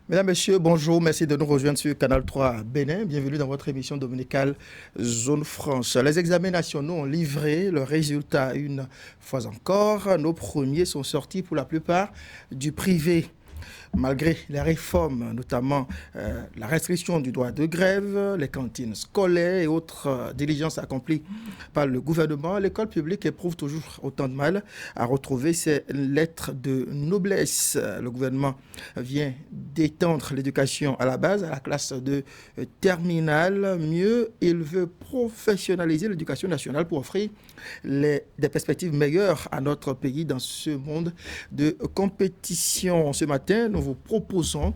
Mesdames, Messieurs, bonjour. Merci de nous rejoindre sur Canal 3 Bénin. Bienvenue dans votre émission dominicale Zone France. Les examens nationaux ont livré leurs résultats une fois encore. Nos premiers sont sortis pour la plupart du privé. Malgré les réformes, notamment la restriction du droit de grève, les cantines scolaires et autres diligences accomplies par le gouvernement, l'école publique éprouve toujours autant de mal à retrouver ses lettres de noblesse. Le gouvernement vient d'étendre l'éducation à la base, à la classe de terminale. Mieux, il veut professionnaliser l'éducation nationale pour offrir des perspectives meilleures à notre pays dans ce monde de compétition. Ce matin, nous vous proposons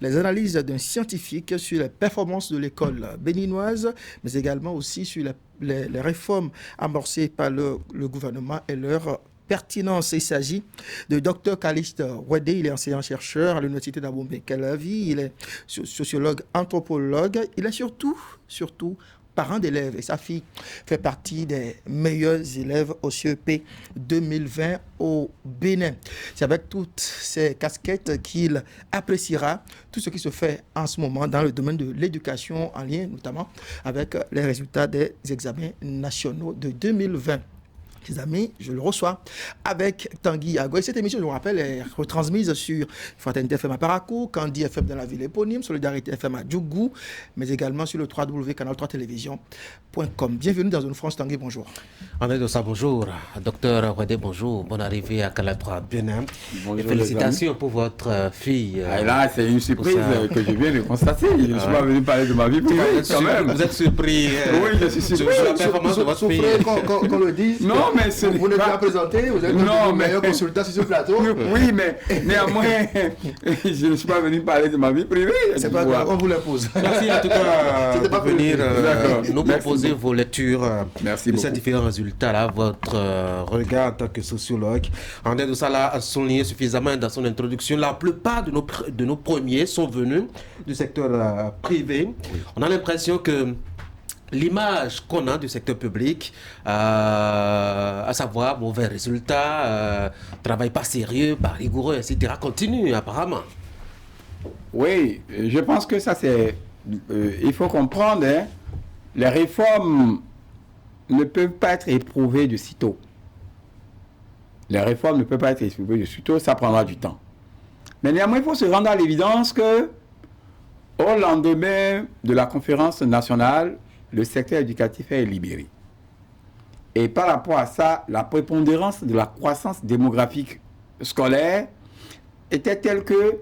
les analyses d'un scientifique sur les performances de l'école béninoise, mais également aussi sur les réformes amorcées par le gouvernement et leur pertinence. Il s'agit de Dr Calixte Ouédé. Il est enseignant-chercheur à l'université d'Abomey-Calavi. Il est sociologue, anthropologue. Il est surtout parent d'élèves, et sa fille fait partie des meilleurs élèves au CEP 2020 au Bénin. C'est avec toutes ces casquettes qu'il appréciera tout ce qui se fait en ce moment dans le domaine de l'éducation, en lien notamment avec les résultats des examens nationaux de 2020. Les amis, je le reçois avec Tanguy Agoy. Cette émission, je vous rappelle, est retransmise sur Fraternité FM à Parakou, Kandi FM dans la ville éponyme, Solidarité FM à Djougou, mais également sur le www.canal3television.com. Bienvenue dans Zone France. Tanguy, bonjour. André Dossa, bonjour. Docteur Ouédé, bonjour. Bonne arrivée à Canal 3 Bénin. Et félicitations pour votre fille. Là, c'est une surprise que je viens de constater. Je ne suis pas venu parler de ma vie privée, quand même. Vous êtes surpris oui, je suis surpris. Sur la performance de votre fille. Qu'on le dise. Non, mais vous n'êtes pas présenté, vous êtes le meilleur consultant sur ce plateau. Oui, mais néanmoins, je ne suis pas venu parler de ma vie privée. C'est pas grave, on vous l'impose. Merci en tout cas de venir nous proposer vos lectures Merci de ces différents résultats-là, votre regard en tant que sociologue. André Dossa l'a souligné suffisamment dans son introduction. La plupart de nos premiers sont venus du secteur privé. Oui. On a l'impression que l'image qu'on a du secteur public, à savoir mauvais résultats, travail pas sérieux, pas rigoureux, etc., continue apparemment. Oui, je pense que ça c'est... il faut comprendre, hein, les réformes ne peuvent pas être éprouvées de sitôt. Les réformes ne peuvent pas être éprouvées de sitôt, ça prendra du temps. Mais néanmoins, il faut se rendre à l'évidence que au lendemain de la conférence nationale, le secteur éducatif est libéré. Et par rapport à ça, la prépondérance de la croissance démographique scolaire était telle que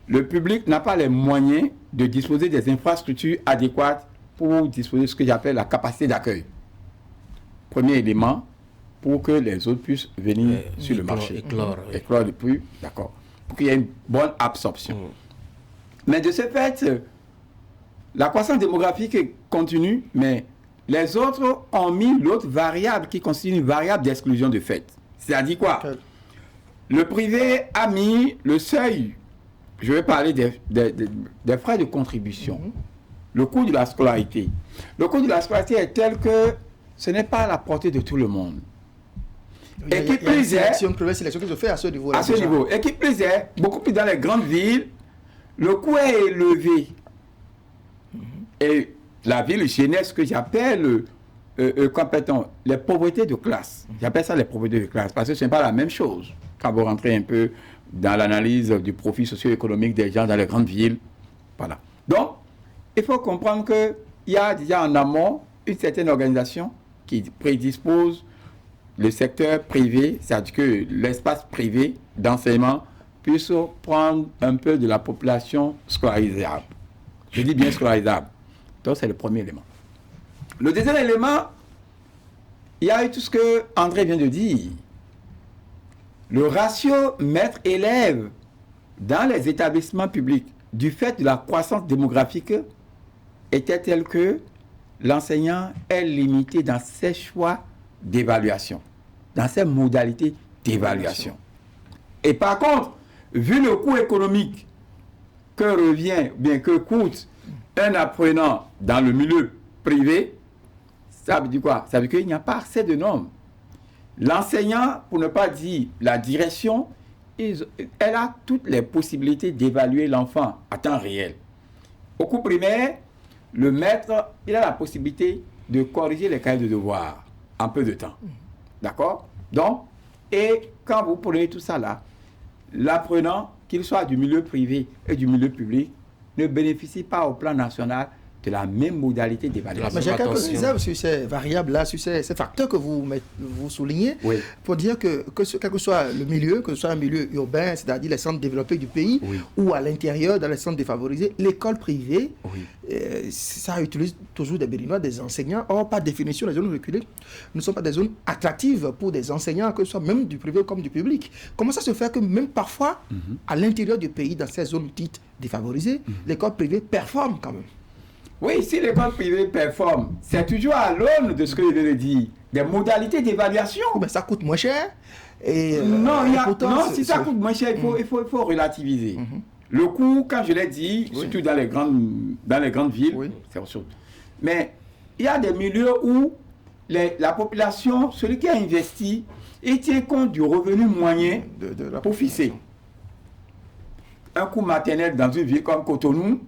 le public n'a pas les moyens de disposer des infrastructures adéquates pour disposer de ce que j'appelle la capacité d'accueil. Premier élément, pour que les autres puissent venir sur le marché. Éclore depuis, d'accord. Pour qu'il y ait une bonne absorption. Mais de ce fait, la croissance démographique continue, mais les autres ont mis l'autre variable qui constitue une variable d'exclusion de fait. C'est-à-dire quoi? Le privé a mis le seuil, je vais parler des frais de contribution, le coût de la scolarité. Le coût de la scolarité est tel que ce n'est pas à la portée de tout le monde. Et qui plus est, sélection qui se fait à ce niveau-là. À ce niveau. Et qui plus est, beaucoup plus dans les grandes villes, le coût est élevé. Et la ville jeunesse, ce que j'appelle les pauvretés de classe. J'appelle ça les pauvretés de classe parce que ce n'est pas la même chose. Quand vous rentrez un peu dans l'analyse du profil socio-économique des gens dans les grandes villes. Voilà. Donc, il faut comprendre qu'il y a déjà en amont une certaine organisation qui prédispose le secteur privé, c'est-à-dire que l'espace privé d'enseignement puisse prendre un peu de la population scolarisable. Je dis bien scolarisable. Donc, c'est le premier élément. Le deuxième élément, il y a eu tout ce que André vient de dire. Le ratio maître-élève dans les établissements publics, du fait de la croissance démographique, était tel que l'enseignant est limité dans ses choix d'évaluation, dans ses modalités d'évaluation. Et par contre, vu le coût économique que coûte un apprenant dans le milieu privé, ça veut dire quoi? Ça veut dire qu'il n'y a pas assez de normes. L'enseignant, pour ne pas dire la direction, elle a toutes les possibilités d'évaluer l'enfant à temps réel. Au cours primaire, le maître, il a la possibilité de corriger les cahiers de devoirs en peu de temps. D'accord? Donc, et quand vous prenez tout ça là, l'apprenant, qu'il soit du milieu privé et du milieu public, ne bénéficie pas au plan national de la même modalité d'évaluation. Mais j'ai quelques réserves sur ces variables-là, sur ces facteurs que vous soulignez, oui, pour dire que quel que soit le milieu, que ce soit un milieu urbain, c'est-à-dire les centres développés du pays, oui, ou à l'intérieur, dans les centres défavorisés, l'école privée, oui, ça utilise toujours des béninois, des enseignants. Or, par définition, les zones reculées ne sont pas des zones attractives pour des enseignants, que ce soit même du privé comme du public. Comment ça se fait que même parfois, à l'intérieur du pays, dans ces zones dites défavorisées, l'école privée performe quand même? Oui, si l'école privée performe, c'est toujours à l'aune de ce que je viens de dire, des modalités d'évaluation. Ben, ça coûte moins cher. Et, non, si ça coûte moins cher, il faut relativiser. Le coût, quand je l'ai dit, surtout dans les grandes villes, c'est autre chose. Mais il y a des milieux où la population, celui qui a investi, il tient compte du revenu moyen pour fixer. Un coût maternel dans une ville comme Cotonou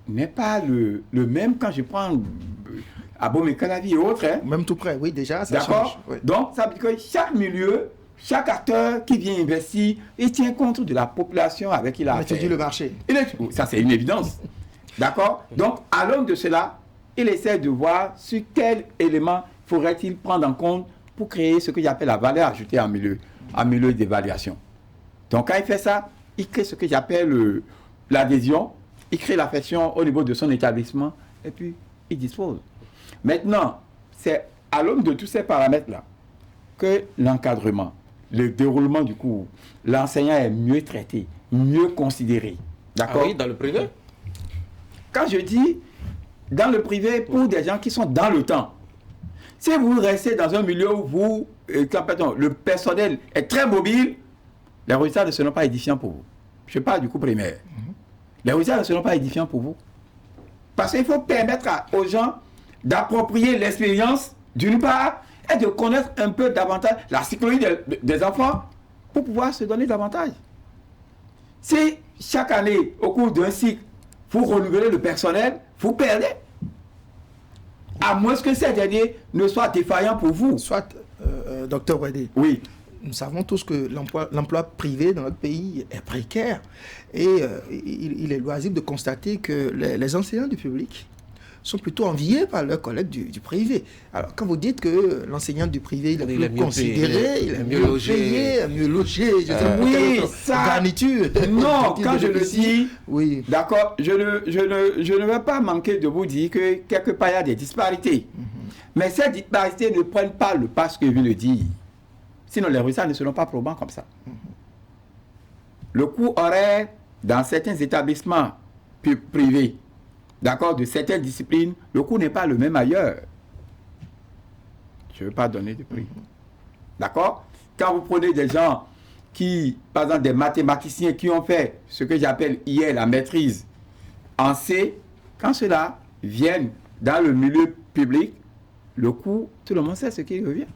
n'est pas le même quand je prends Abomey-Calavi et autres. Hein. Même tout près, oui, déjà, ça D'accord change. Oui. Donc, ça veut dire que chaque milieu, chaque acteur qui vient investir, il tient compte de la population avec qui il a affaire. Étudie le marché. Ça, c'est une évidence. D'accord? Donc, à l'aune de cela, il essaie de voir sur quel élément faudrait-il prendre en compte pour créer ce que j'appelle la valeur ajoutée en milieu d'évaluation. Donc, quand il fait ça, il crée ce que j'appelle l'adhésion, il crée l'affection au niveau de son établissement et puis il dispose. Maintenant, c'est à l'aune de tous ces paramètres-là que l'encadrement, le déroulement du cours, l'enseignant est mieux traité, mieux considéré. D'accord? Ah oui, dans le privé? Quand je dis dans le privé, pour des gens qui sont dans le temps, si vous restez dans un milieu où le personnel est très mobile, les résultats ne seront pas édifiants pour vous. Je parle du cours primaire. Les résultats ne seront pas édifiants pour vous. Parce qu'il faut permettre aux gens d'approprier l'expérience, d'une part, et de connaître un peu davantage la psychologie des enfants pour pouvoir se donner davantage. Si chaque année, au cours d'un cycle, vous renouvelez le personnel, vous perdez. À moins que ces derniers ne soient défaillants pour vous. Soit, docteur Wade. Oui. Nous savons tous que l'emploi privé dans notre pays est précaire. Et il est loisible de constater que les enseignants du public sont plutôt enviés par leurs collègues du privé. Alors, quand vous dites que l'enseignant du privé, il est mieux considéré, il est mieux logé, mieux logé, oui, ça... garniture. Non, quand je le dis, oui. D'accord, je ne vais pas manquer de vous dire que quelque part, il y a des disparités. Mais ces disparités ne prennent pas le pas ce que je viens de dire. Sinon, les résultats ne seront pas probants comme ça. Le coût horaire dans certains établissements privés, d'accord, de certaines disciplines, le coût n'est pas le même ailleurs. Je ne veux pas donner de prix. D'accord? Quand vous prenez des gens qui, par exemple, des mathématiciens qui ont fait ce que j'appelle hier la maîtrise en C, quand ceux-là viennent dans le milieu public, le coût, tout le monde sait ce qui revient.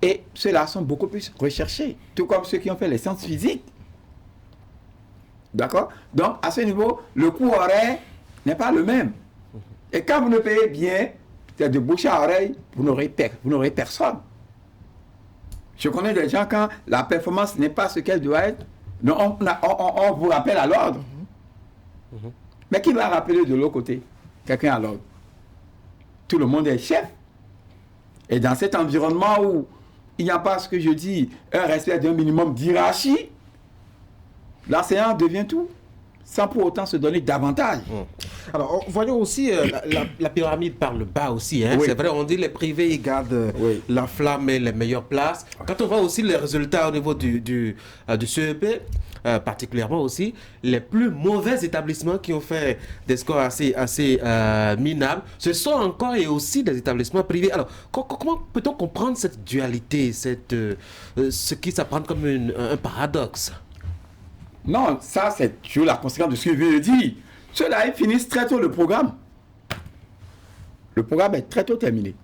Et ceux-là sont beaucoup plus recherchés, tout comme ceux qui ont fait les sciences physiques. D'accord? Donc, à ce niveau, le coût horaire n'est pas le même. Et quand vous ne payez bien, c'est de bouche à oreille, vous n'aurez personne. Je connais des gens, quand la performance n'est pas ce qu'elle doit être, on vous rappelle à l'ordre. Mais qui va rappeler de l'autre côté quelqu'un à l'ordre? Tout le monde est chef. Et dans cet environnement où il n'y a pas, ce que je dis, un respect d'un minimum d'hierarchie, l'enseignant devient tout. sans pour autant se donner davantage. Alors, voyons aussi la pyramide par le bas aussi. Hein. Oui. C'est vrai, on dit les privés, ils gardent la flamme et les meilleures places. Quand on voit aussi les résultats au niveau du CEP, particulièrement aussi, les plus mauvais établissements qui ont fait des scores assez minables, ce sont encore et aussi des établissements privés. Alors, comment peut-on comprendre cette dualité, ce qui s'apprend comme un paradoxe? Non, ça c'est toujours la conséquence de ce que je viens de dire. Ceux-là, ils finissent très tôt le programme. Le programme est très tôt terminé.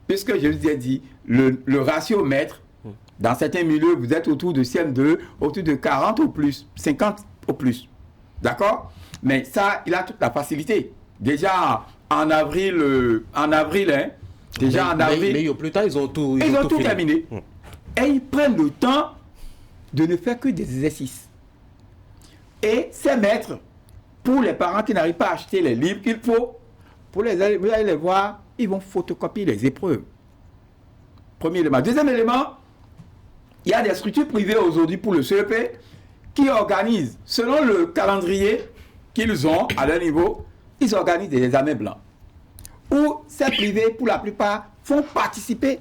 Puisque je vous ai dit, le ratio maître, dans certains milieux, vous êtes autour de CM2, autour de 40 au plus, 50 au plus. D'accord? Mais ça, il a toute la facilité. Déjà en avril, Mais au plus tard, ils ont tout fini. terminé. Et ils prennent le temps de ne faire que des exercices. Et ces maîtres, pour les parents qui n'arrivent pas à acheter les livres qu'il faut, vous allez les voir, ils vont photocopier les épreuves. Premier élément. Deuxième élément, il y a des structures privées aujourd'hui pour le CEP qui organisent, selon le calendrier qu'ils ont à leur niveau, ils organisent des examens blancs. Où ces privés, pour la plupart, font participer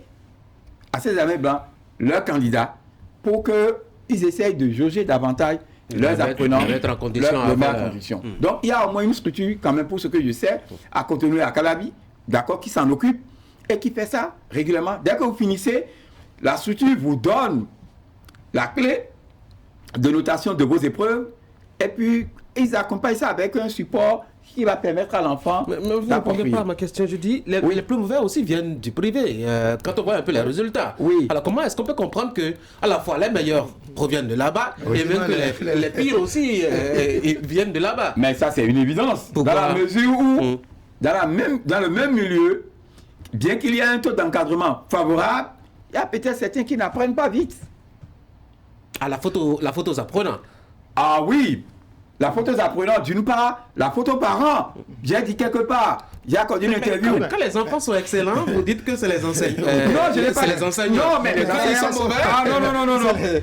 à ces examens blancs leurs candidats pour qu'ils essayent de jauger davantage leurs apprenants, mettre en condition. Donc, il y a au moins une structure, quand même, pour ce que je sais, à Cotonou et à Calabi, d'accord, qui s'en occupe et qui fait ça régulièrement. Dès que vous finissez, la structure vous donne la clé de notation de vos épreuves et puis ils accompagnent ça avec un support qui va permettre à l'enfant mais vous ne répondez pas à ma question. Je dis, les plus mauvais aussi viennent du privé. Quand on voit un peu les résultats. Oui. Alors comment est-ce qu'on peut comprendre que à la fois les meilleurs proviennent de là-bas et même que les pires aussi viennent de là-bas? Mais ça, c'est une évidence. Pourquoi? Dans la mesure où, dans le même milieu, bien qu'il y ait un taux d'encadrement favorable, il y a peut-être certains qui n'apprennent pas vite. À la photo aux apprenants. Ah oui, la photo aux apprenants, d'une part, la photo parent. J'ai dit quelque part, j'ai accordé une interview. Quand les enfants sont excellents, vous dites que c'est les enseignants. Non, je n'ai pas. C'est les enseignants. Non, mais les enseignants sont mauvais. Ah non.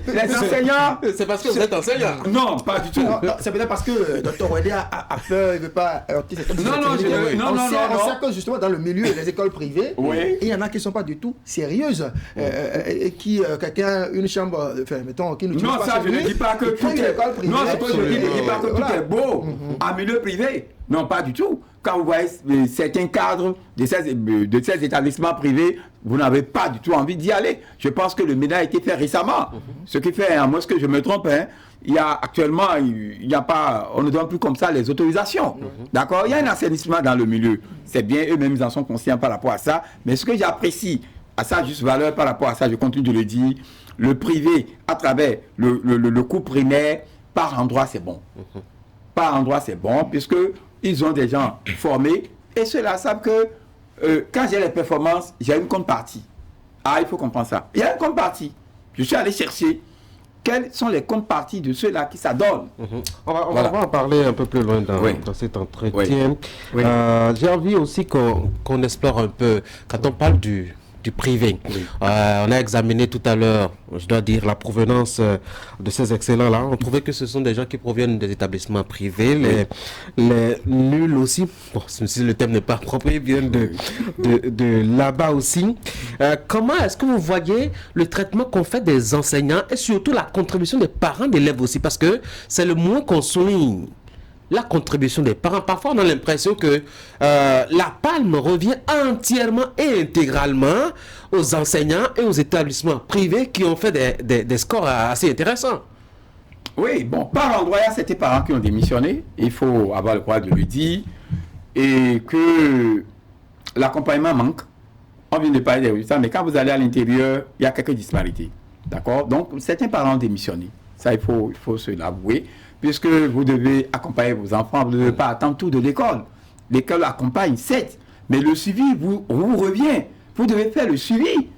Les enseignants. C'est parce que vous êtes enseignant. Non, pas du tout. Non, c'est peut-être parce que Dr. Wende a peur, il ne veut pas heurter cette Non, on sait que justement dans le milieu des écoles privées, oui. il y en a qui ne sont pas du tout sérieuses. Et qui, quelqu'un, une chambre, enfin, mettons, qui nous Non, ça, je ne dis pas que tout est. Non, c'est pas je ne dis pas que tout est beau en milieu privé. Non, pas du tout. Quand vous voyez certains cadres de ces établissements privés, vous n'avez pas du tout envie d'y aller. Je pense que le ménage a été fait récemment. Ce qui fait, à moins que je me trompe, hein, il y a actuellement, on ne donne plus comme ça les autorisations. D'accord? Il y a un assainissement dans le milieu. C'est bien, eux-mêmes, ils en sont conscients par rapport à ça. Mais ce que j'apprécie à sa juste valeur par rapport à ça, je continue de le dire, le privé, à travers le cours primaire, par endroit, c'est bon. Par endroit, c'est bon, puisque ils ont des gens formés et ceux-là savent que quand j'ai les performances, j'ai une contrepartie. Ah, il faut comprendre ça. Il y a une contrepartie. Je suis allé chercher quelles sont les contreparties de ceux-là qui s'adonnent. On va en parler un peu plus loin dans cet entretien. Oui. J'ai envie aussi qu'on explore un peu, quand on parle du privé. On a examiné tout à l'heure, je dois dire, la provenance de ces excellents-là. On trouvait que ce sont des gens qui proviennent des établissements privés. Les nuls aussi, bon, si le thème n'est pas approprié, viennent de là-bas aussi. Comment est-ce que vous voyez le traitement qu'on fait des enseignants et surtout la contribution des parents d'élèves aussi? Parce que c'est le moins qu'on souligne. La contribution des parents. Parfois, on a l'impression que la palme revient entièrement et intégralement aux enseignants et aux établissements privés qui ont fait des scores assez intéressants. Oui, bon, par endroit, il y a certains parents qui ont démissionné. Il faut avoir le courage de le dire. Et que l'accompagnement manque. On vient de parler des résultats, mais quand vous allez à l'intérieur, il y a quelques disparités. D'accord? Donc, certains parents ont démissionné. Ça, il faut se l'avouer. Puisque vous devez accompagner vos enfants, vous ne devez pas attendre tout de l'école. L'école accompagne, certes, mais le suivi vous revient. Vous devez faire le suivi,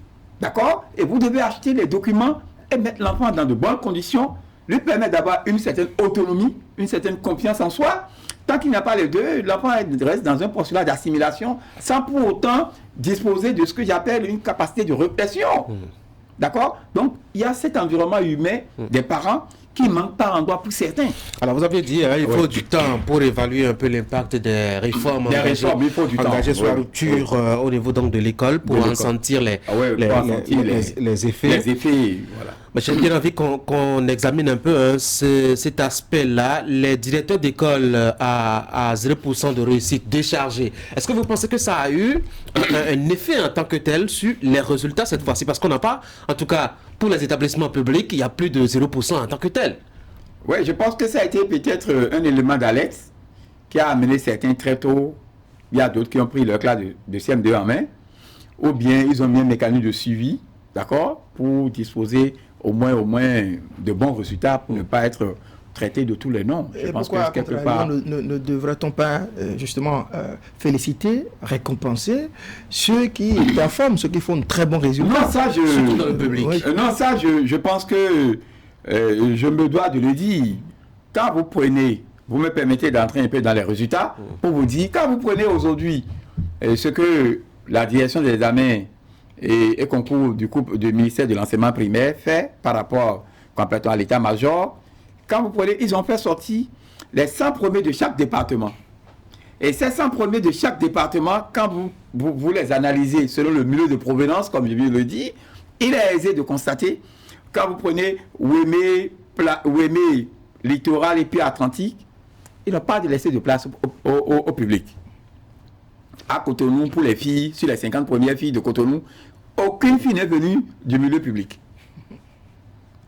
d'accord? Et vous devez acheter les documents et mettre l'enfant dans de bonnes conditions, lui permettre d'avoir une certaine autonomie, une certaine confiance en soi. Tant qu'il n'a pas les deux, l'enfant reste dans un postulat d'assimilation sans pour autant disposer de ce que j'appelle une capacité de répression. D'accord? Donc, il y a cet environnement humain des parents qui manque par endroit pour certains. Alors, vous avez dit il faut du temps pour évaluer un peu l'impact des réformes engagées sur la rupture au niveau donc, de l'école pour en sentir les effets. Les effets, voilà. Mais j'ai bien envie qu'on examine un peu cet aspect-là. Les directeurs d'école à 0% de réussite déchargés. Est-ce que vous pensez que ça a eu un effet en tant que tel sur les résultats cette fois-ci? Parce qu'on n'a pas, en tout cas pour les établissements publics, il y a plus de 0% en tant que tel. Oui, je pense que ça a été peut-être un élément d'alerte qui a amené certains très tôt. Il y a d'autres qui ont pris leur classe de CM2 en main. Ou bien ils ont mis un mécanisme de suivi, d'accord, pour disposer au moins de bons résultats pour ne pas être traité de tous les noms. Je pense que quelque part ne devrait-on pas justement féliciter, récompenser ceux qui performent, ceux qui font de très bons résultats? Non, ça surtout dans le public. Non, ça je pense que je me dois de le dire. Quand vous me permettez d'entrer un peu dans les résultats pour vous dire, quand vous prenez aujourd'hui ce que la direction des examens et concours du ministère de l'enseignement primaire fait par rapport complètement à l'état-major. Quand vous prenez, ils ont fait sortir les 100 premiers de chaque département. Et ces 100 premiers de chaque département, quand vous les analysez selon le milieu de provenance, comme je viens de le dire, il est aisé de constater, quand vous prenez Ouémé, Littoral et puis Atlantique, ils n'ont pas laissé de place au public. À Cotonou, pour les filles, sur les 50 premières filles de Cotonou, aucune fille n'est venue du milieu public.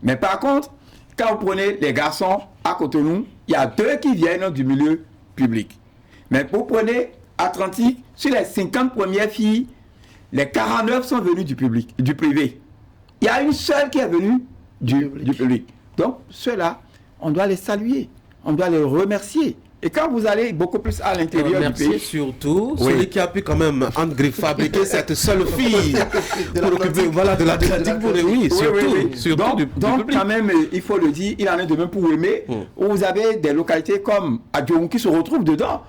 Mais par contre, quand vous prenez les garçons à Cotonou, il y a 2 qui viennent du milieu public. Mais vous prenez Atlantique, sur les 50 premières filles, les 49 sont venues du privé. Il y a une seule qui est venue du public. Donc, ceux-là, on doit les saluer, on doit les remercier. Et quand vous allez beaucoup plus à l'intérieur du pays... surtout celui qui a pu quand même, entre griffes, fabriquer cette seule fille pour occuper de l'Atlantique. Donc, quand même, il faut le dire, il en est de même pour Ouémé, où vous avez des localités comme Adjoum qui se retrouvent dedans.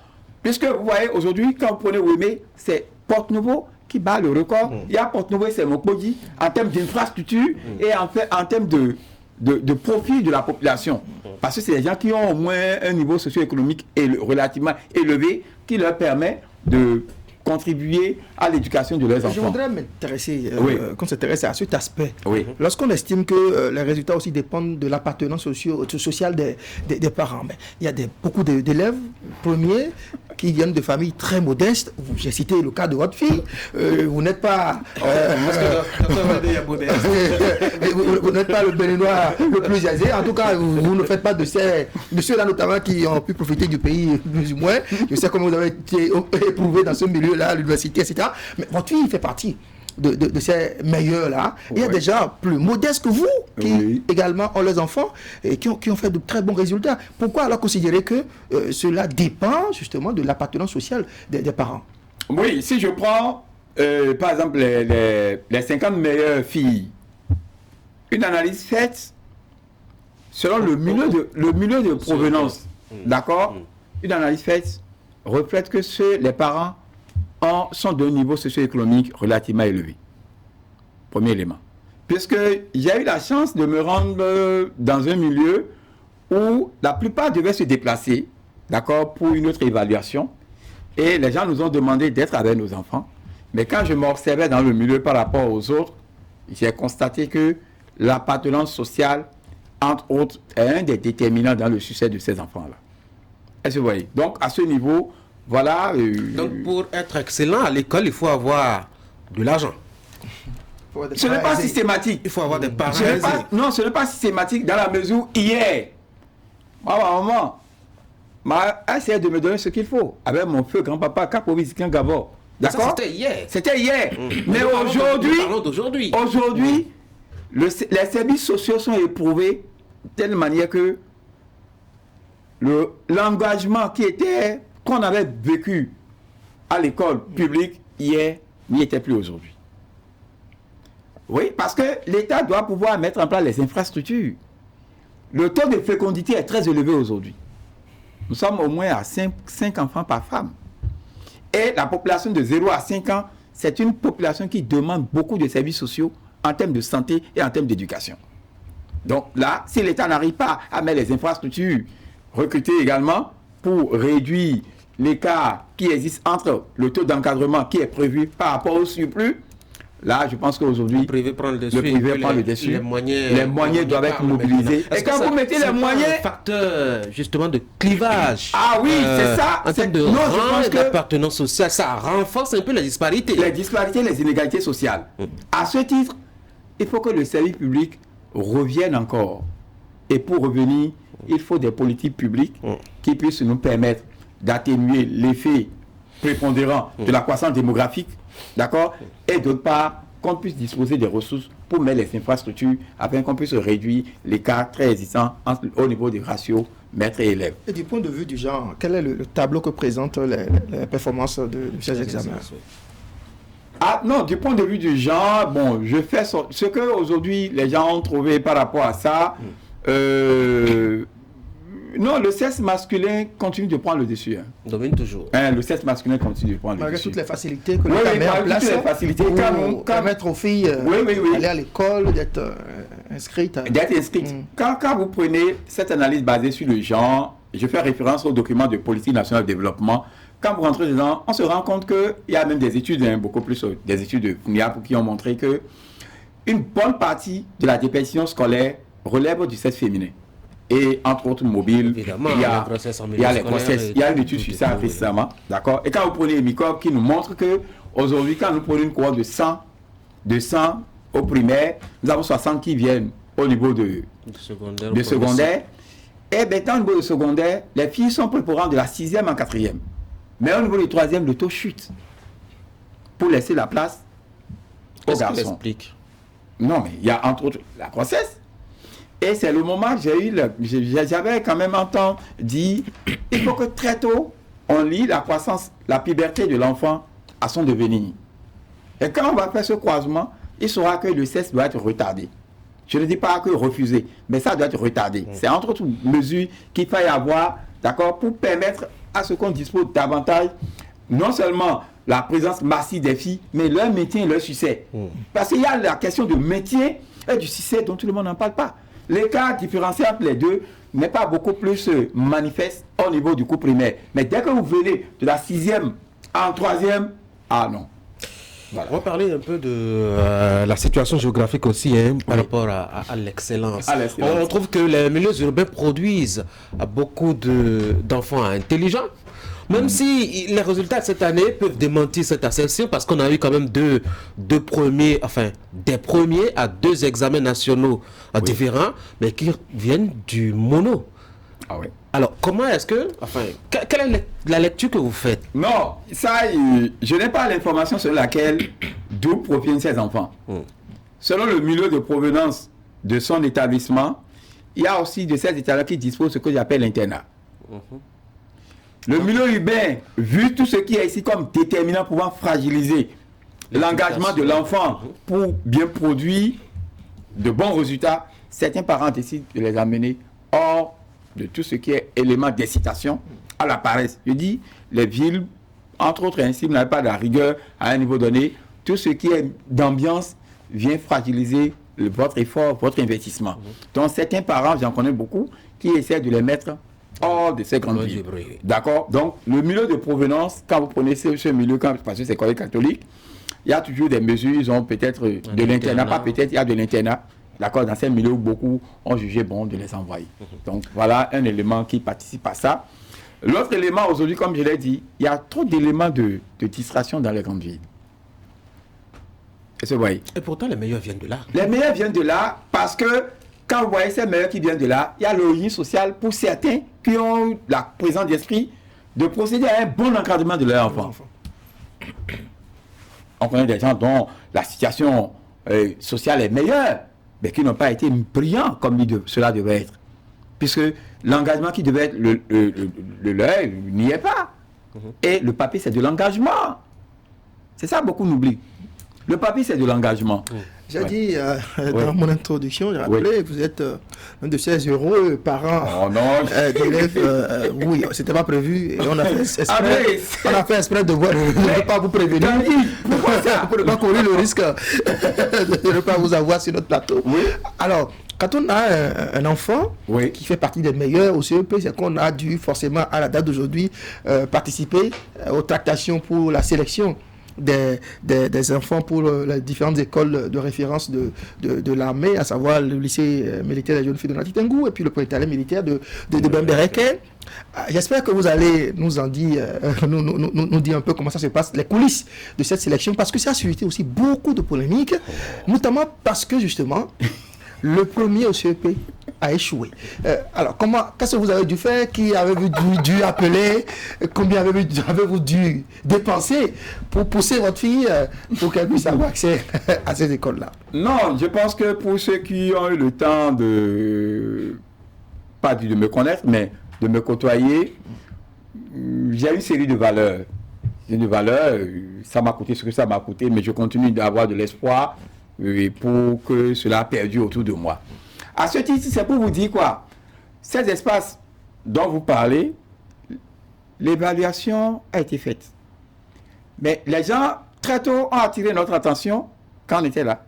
Puisque vous voyez, aujourd'hui, quand vous prenez Ouémé, c'est Porte-Nouveau qui bat le record. Il y a Porte-Nouveau et c'est Mokpodi en termes d'infrastructure et en termes de profit de la population. Parce que c'est des gens qui ont au moins un niveau socio-économique relativement élevé qui leur permet de contribuer à l'éducation de leurs enfants. Je voudrais m'intéresser, qu'on s'intéresse à cet aspect. Oui. Lorsqu'on estime que les résultats aussi dépendent de l'appartenance sociale des parents, mais il y a beaucoup d'élèves premiers qui viennent de familles très modestes. J'ai cité le cas de votre fille. Vous n'êtes pas... vous n'êtes pas le Béninois le plus aisé. En tout cas, vous ne faites pas de ceux-là notamment qui ont pu profiter du pays plus ou moins. Je sais comment vous avez été éprouvé dans ce milieu-là, à l'université, etc. Mais votre fille fait partie de ces meilleurs-là. Il y a des gens plus modestes que vous qui également ont leurs enfants et qui ont fait de très bons résultats. Pourquoi alors considérer que cela dépend justement de l'appartenance sociale des parents? Oui, si je prends par exemple les 50 meilleures filles, une analyse faite selon le milieu de provenance, d'accord? Une analyse faite reflète que les parents sont d'un niveau socio-économique relativement élevé. Premier élément. Puisque j'ai eu la chance de me rendre dans un milieu où la plupart devaient se déplacer, d'accord, pour une autre évaluation. Et les gens nous ont demandé d'être avec nos enfants. Mais quand je m'observais dans le milieu par rapport aux autres, j'ai constaté que l'appartenance sociale, entre autres, est un des déterminants dans le succès de ces enfants-là. Est-ce que vous voyez? Donc, à ce niveau, voilà. Donc, pour être excellent à l'école, il faut avoir de l'argent. Ce n'est pas systématique. Il faut avoir des parents. Non, ce n'est pas systématique dans la mesure où hier, maman, m'a essayé de me donner ce qu'il faut. Avec mon feu grand-papa, Kapovic Gabor. D'accord? C'était hier. C'était hier. Mais aujourd'hui, les services sociaux sont éprouvés de telle manière que l'engagement qu'on avait vécu à l'école publique hier n'y était plus aujourd'hui. Oui, parce que l'État doit pouvoir mettre en place les infrastructures. Le taux de fécondité est très élevé aujourd'hui. Nous sommes au moins à 5 enfants par femme. Et la population de 0 à 5 ans, c'est une population qui demande beaucoup de services sociaux en termes de santé et en termes d'éducation. Donc là, si l'État n'arrive pas à mettre les infrastructures, recruter également pour réduire l'écart qui existe entre le taux d'encadrement qui est prévu par rapport au surplus, là, je pense qu'aujourd'hui, le privé prend le dessus. Les moyens doivent être mobilisés. Et quand vous mettez les moyens... C'est un facteur, justement, de clivage. Ah oui, c'est ça. En termes de rang et d'appartenance sociale, ça renforce un peu les disparités. Les disparités, les inégalités sociales. À ce titre, il faut que le service public revienne encore. Et pour revenir, il faut des politiques publiques qui puissent nous permettre d'atténuer l'effet prépondérant de la croissance démographique, d'accord, et d'autre part, qu'on puisse disposer des ressources pour mettre les infrastructures afin qu'on puisse réduire l'écart très existant au niveau des ratios maîtres et élèves. Et du point de vue du genre, quel est le tableau que présentent les performances de ces examens? Ah non, du point de vue du genre, bon, je fais ce que aujourd'hui les gens ont trouvé par rapport à ça. Non, le sexe masculin continue de prendre le dessus. Domine toujours. Le sexe masculin continue de prendre le dessus. Malgré toutes les facilités que l'État met en place, pour permettre aux filles d'aller à l'école, d'être inscrites. Quand vous prenez cette analyse basée sur le genre, je fais référence au document de politique nationale de développement. Quand vous rentrez dedans, on se rend compte qu'il y a même des études, beaucoup plus des études de FNIAP qui ont montré que une bonne partie de la déperdition scolaire relève du sexe féminin. Et entre autres mobiles, il y a les grossesses. Il y a une étude sur ça récemment. D'accord. Et quand vous prenez les microbes qui nous montrent que aujourd'hui, quand nous prenons une cohorte de 100 au primaire, nous avons 60 qui viennent au niveau de secondaire. Et bien, dans le niveau de secondaire, les filles sont préparées de la 6e en 4e. Mais au niveau du 3e, le taux chute. Pour laisser la place aux garçons. Non, mais il y a entre autres la grossesse. Et c'est le moment que j'avais quand même entendu dire, il faut que très tôt, on lie la croissance, la puberté de l'enfant à son devenir. Et quand on va faire ce croisement, il saura que le sexe doit être retardé. Je ne dis pas que refuser, mais ça doit être retardé. C'est entre autres mesures qu'il faut y avoir, d'accord, pour permettre à ce qu'on dispose davantage, non seulement la présence massive des filles, mais leur maintien et leur succès. Parce qu'il y a la question du maintien et du succès dont tout le monde n'en parle pas. L'écart différencié entre les deux n'est pas beaucoup plus manifeste au niveau du cours primaire. Mais dès que vous venez de la 6e en 3e, ah non. Voilà. On va parler un peu de la situation géographique aussi, par rapport à l'excellence. On trouve que les milieux urbains produisent beaucoup d'enfants intelligents. Même si les résultats de cette année peuvent démentir cette assertion, parce qu'on a eu quand même des premiers à 2 examens nationaux différents, mais qui viennent du mono. Ah oui. Alors, comment est-ce que... quelle est la lecture que vous faites? Non, ça, je n'ai pas l'information sur d'où proviennent ces enfants. Selon le milieu de provenance de son établissement, il y a aussi de ces établissements qui disposent de ce que j'appelle l'internat. Le milieu urbain, vu tout ce qui est ici comme déterminant pouvant fragiliser l'engagement de l'enfant pour bien produire de bons résultats, certains parents décident de les amener hors de tout ce qui est élément d'incitation à la paresse. Je dis, les villes, entre autres, ainsi, n'avaient pas de la rigueur à un niveau donné. Tout ce qui est d'ambiance vient fragiliser votre effort, votre investissement. Donc, certains parents, j'en connais beaucoup, qui essaient de les mettre hors de ces grandes villes. D'accord. Donc, le milieu de provenance, quand vous prenez ce milieu, parce que c'est collège catholique, il y a toujours des mesures, ils ont peut-être de l'internat, pas peut-être, il y a de l'internat. D'accord, dans ces milieux où beaucoup ont jugé bon de les envoyer. Donc, voilà un élément qui participe à ça. L'autre élément, aujourd'hui, comme je l'ai dit, il y a trop d'éléments de distraction dans les grandes villes. Et pourtant, les meilleurs viennent de là. Les meilleurs viennent de là parce que quand vous voyez ces meilleurs qui viennent de là, il y a l'origine sociale pour certains qui ont la présence d'esprit de procéder à un bon encadrement de leurs enfants. On connaît des gens dont la situation sociale est meilleure, mais qui n'ont pas été brillants comme cela devait être. Puisque l'engagement qui devait être le leur n'y est pas. Et le papier, c'est de l'engagement. C'est ça, beaucoup n'oublient. Le papier, c'est de l'engagement. J'ai dit dans mon introduction, j'ai rappelé que vous êtes un de ces heureux parents d'élèves. Oui, c'était pas prévu. Et on a fait exprès de ne pas vous prévenir. Pour ne pas courir le risque de ne pas vous avoir sur notre plateau. Alors, quand on a un enfant qui fait partie des meilleurs au CEP, c'est qu'on a dû forcément, à la date d'aujourd'hui, participer aux tractations pour la sélection des enfants pour les différentes écoles de référence de l'armée, à savoir le lycée militaire des jeunes filles de Natitengou et puis le prolétariat militaire de Bembereke. J'espère que vous allez nous en dire, nous dire un peu comment ça se passe, les coulisses de cette sélection, parce que ça a suscité aussi beaucoup de polémiques, notamment parce que justement, le premier au CEP a échoué. Alors, qu'est-ce que vous avez dû faire? Qui avez-vous dû appeler? Combien avez-vous dû dépenser pour pousser votre fille pour qu'elle puisse avoir accès à ces écoles-là? Non, je pense que pour ceux qui ont eu le temps pas de me connaître, mais de me côtoyer, j'ai une série de valeurs. Ça m'a coûté ce que ça m'a coûté, mais je continue d'avoir de l'espoir pour que cela perdure autour de moi. À ce titre, c'est pour vous dire quoi? Ces espaces dont vous parlez, l'évaluation a été faite. Mais les gens, très tôt, ont attiré notre attention quand on était là.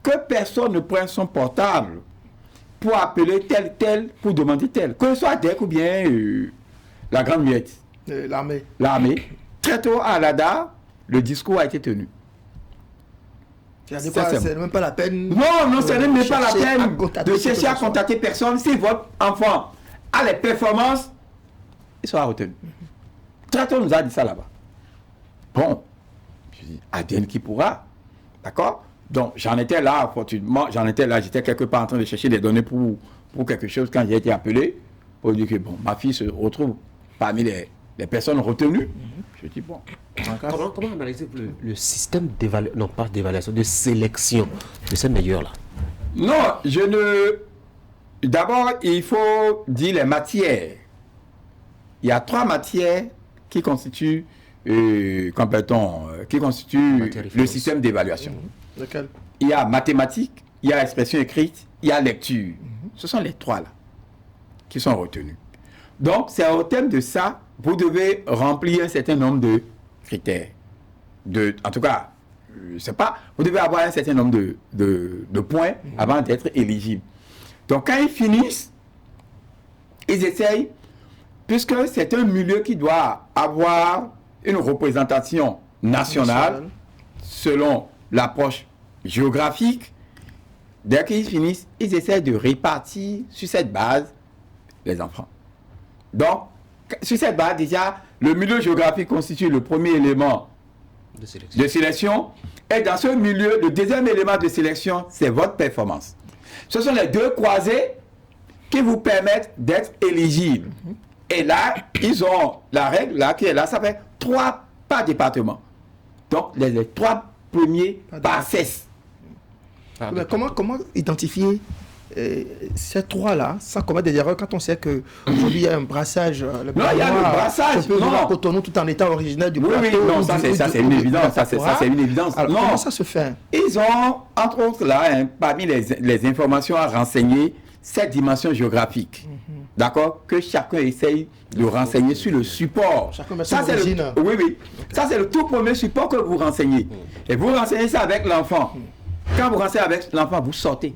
Que personne ne prenne son portable pour appeler tel, pour demander tel. Que ce soit DEC ou bien la Grande Muette. L'armée. Très tôt à l'ADA, le discours a été tenu. C'est même pas la peine. Non, ce n'est même pas la peine de chercher à contacter personne. Si votre enfant a les performances, il sera retenu. Très tôt, on nous a dit ça là-bas. Bon, je dis, ADN qui pourra. D'accord? Donc, j'en étais là, fortuitement, j'étais quelque part en train de chercher des données pour quelque chose quand j'ai été appelé, pour dire que, bon, ma fille se retrouve parmi les personnes retenues. Je dis, bon. Comment analyser le système d'évaluation, non pas d'évaluation, de sélection de ces meilleurs-là? Non, D'abord, il faut dire les matières. Il y a 3 matières qui constituent, le système d'évaluation. Lequel? Il y a mathématiques, il y a expression écrite, il y a lecture. Ce sont les 3 là qui sont retenus. Donc, c'est au thème de ça, vous devez remplir un certain nombre de critères. En tout cas, vous devez avoir un certain nombre de points avant d'être éligible. Donc, quand ils finissent, ils essayent, puisque c'est un milieu qui doit avoir une représentation nationale selon l'approche géographique. Dès qu'ils finissent, ils essaient de répartir sur cette base les enfants. Donc, sur cette base, déjà, le milieu géographique constitue le premier élément de sélection. Et dans ce milieu, le deuxième élément de sélection, c'est votre performance. Ce sont les 2 croisés qui vous permettent d'être éligibles. Et là, ils ont la règle là, qui est là, ça fait 3 par département. Donc, les 3 premiers par cesse. Mais comment identifier ces 3-là, sans commettre des erreurs, quand on sait qu'aujourd'hui il y a un brassage, non, il y a le brassage, non. Cotonou tout en étant originaire du plateau. Oui, non, ça c'est une évidence, ça c'est une évidence. Alors, comment ça se fait? Ils ont, entre autres là, parmi les informations à renseigner, cette dimension géographique. D'accord? Que chacun essaye de renseigner sur le support. Ça c'est ça c'est le tout premier support que vous renseignez. Et vous renseignez ça avec l'enfant. Quand vous renseignez avec l'enfant, vous sortez.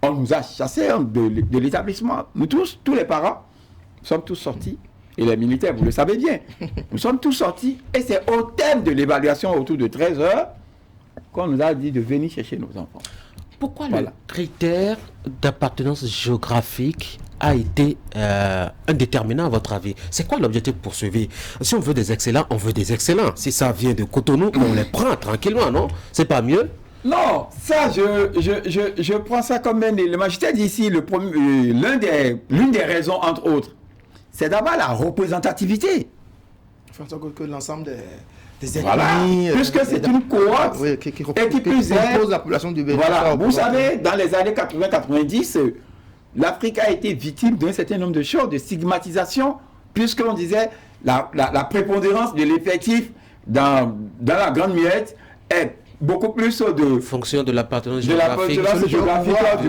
On nous a chassés de l'établissement. Nous tous les parents, sommes tous sortis. Et les militaires, vous le savez bien. Nous sommes tous sortis. Et c'est au thème de l'évaluation autour de 13 heures qu'on nous a dit de venir chercher nos enfants. Pourquoi le critère d'appartenance géographique a été un déterminant à votre avis? C'est quoi l'objectif poursuivi? Si on veut des excellents, on veut des excellents. Si ça vient de Cotonou, on les prend tranquillement, non? C'est pas mieux? Non, ça, je prends ça comme un élément. Je t'ai dit ici, l'une des raisons, entre autres, c'est d'avoir la représentativité. Faire en sorte que l'ensemble des ethnies, puisque c'est une cohorte qui compose la population du Bénin. Voilà, vous savez, dans les années 80-90, l'Afrique a été victime d'un certain nombre de choses, de stigmatisation, puisqu'on disait la prépondérance de l'effectif dans la Grande Muette est beaucoup plus de fonction de l'appartenance géographique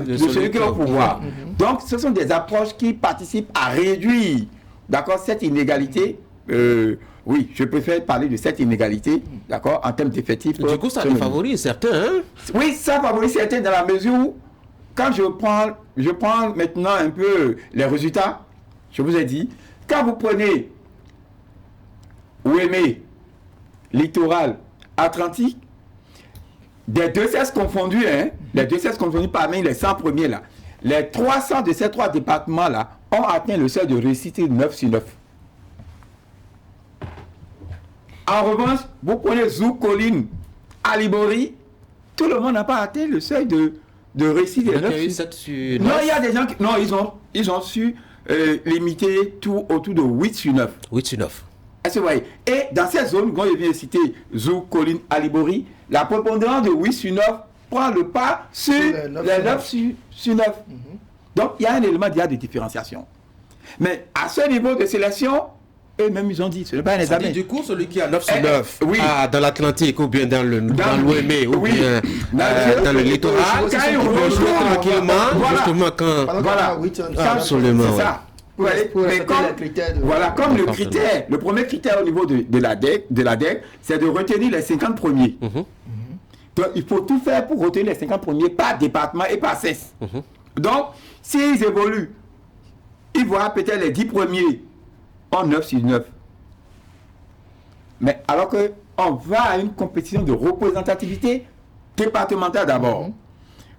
de celui qui est au pouvoir. Donc, ce sont des approches qui participent à réduire, d'accord, cette inégalité. Oui, je préfère parler de cette inégalité, d'accord, en termes d'effectifs. Du coup, ça défavorise certains, hein? Oui, ça favorise certains dans la mesure où, quand je prends maintenant un peu les résultats, je vous ai dit, quand vous prenez Ouémé, Littoral, Atlantique, des 216 confondus, les 216 confondus parmi les 100 premiers là, les 300 de ces 3 départements là ont atteint le seuil de réussite 9 sur 9. En revanche, vous prenez Zouk, Colline, Alibori, tout le monde n'a pas atteint le seuil de réussite de 9 sur 9. Non, il y a des gens qui ils ont su limiter tout autour de 8 sur 9. 8 sur 9. Est-ce que vous voyez? Et dans ces zones, quand je viens de citer Zouk, Colline, Alibori, la prépondérance de 8 sur 9 prend le pas sur les 9 sur 9. Donc, il y a un élément de différenciation. Mais à ce niveau de sélection, eux-mêmes, ils ont dit, ce n'est pas un examen. Du coup, celui qui a 9 sur 9, oui. Dans l'Atlantique, ou bien dans l'Ouémé, ou bien dans le littoral, quand il peut jouer tranquillement, justement quand... Voilà, absolument. C'est ça. Mais comme le premier critère au niveau de la DEC, c'est de retenir les 50 premiers. Donc, il faut tout faire pour retenir les 50 premiers par département et par cesse. Donc, s'ils évoluent, ils voient peut-être les 10 premiers en 9 sur 9. Mais alors qu'on va à une compétition de représentativité départementale d'abord.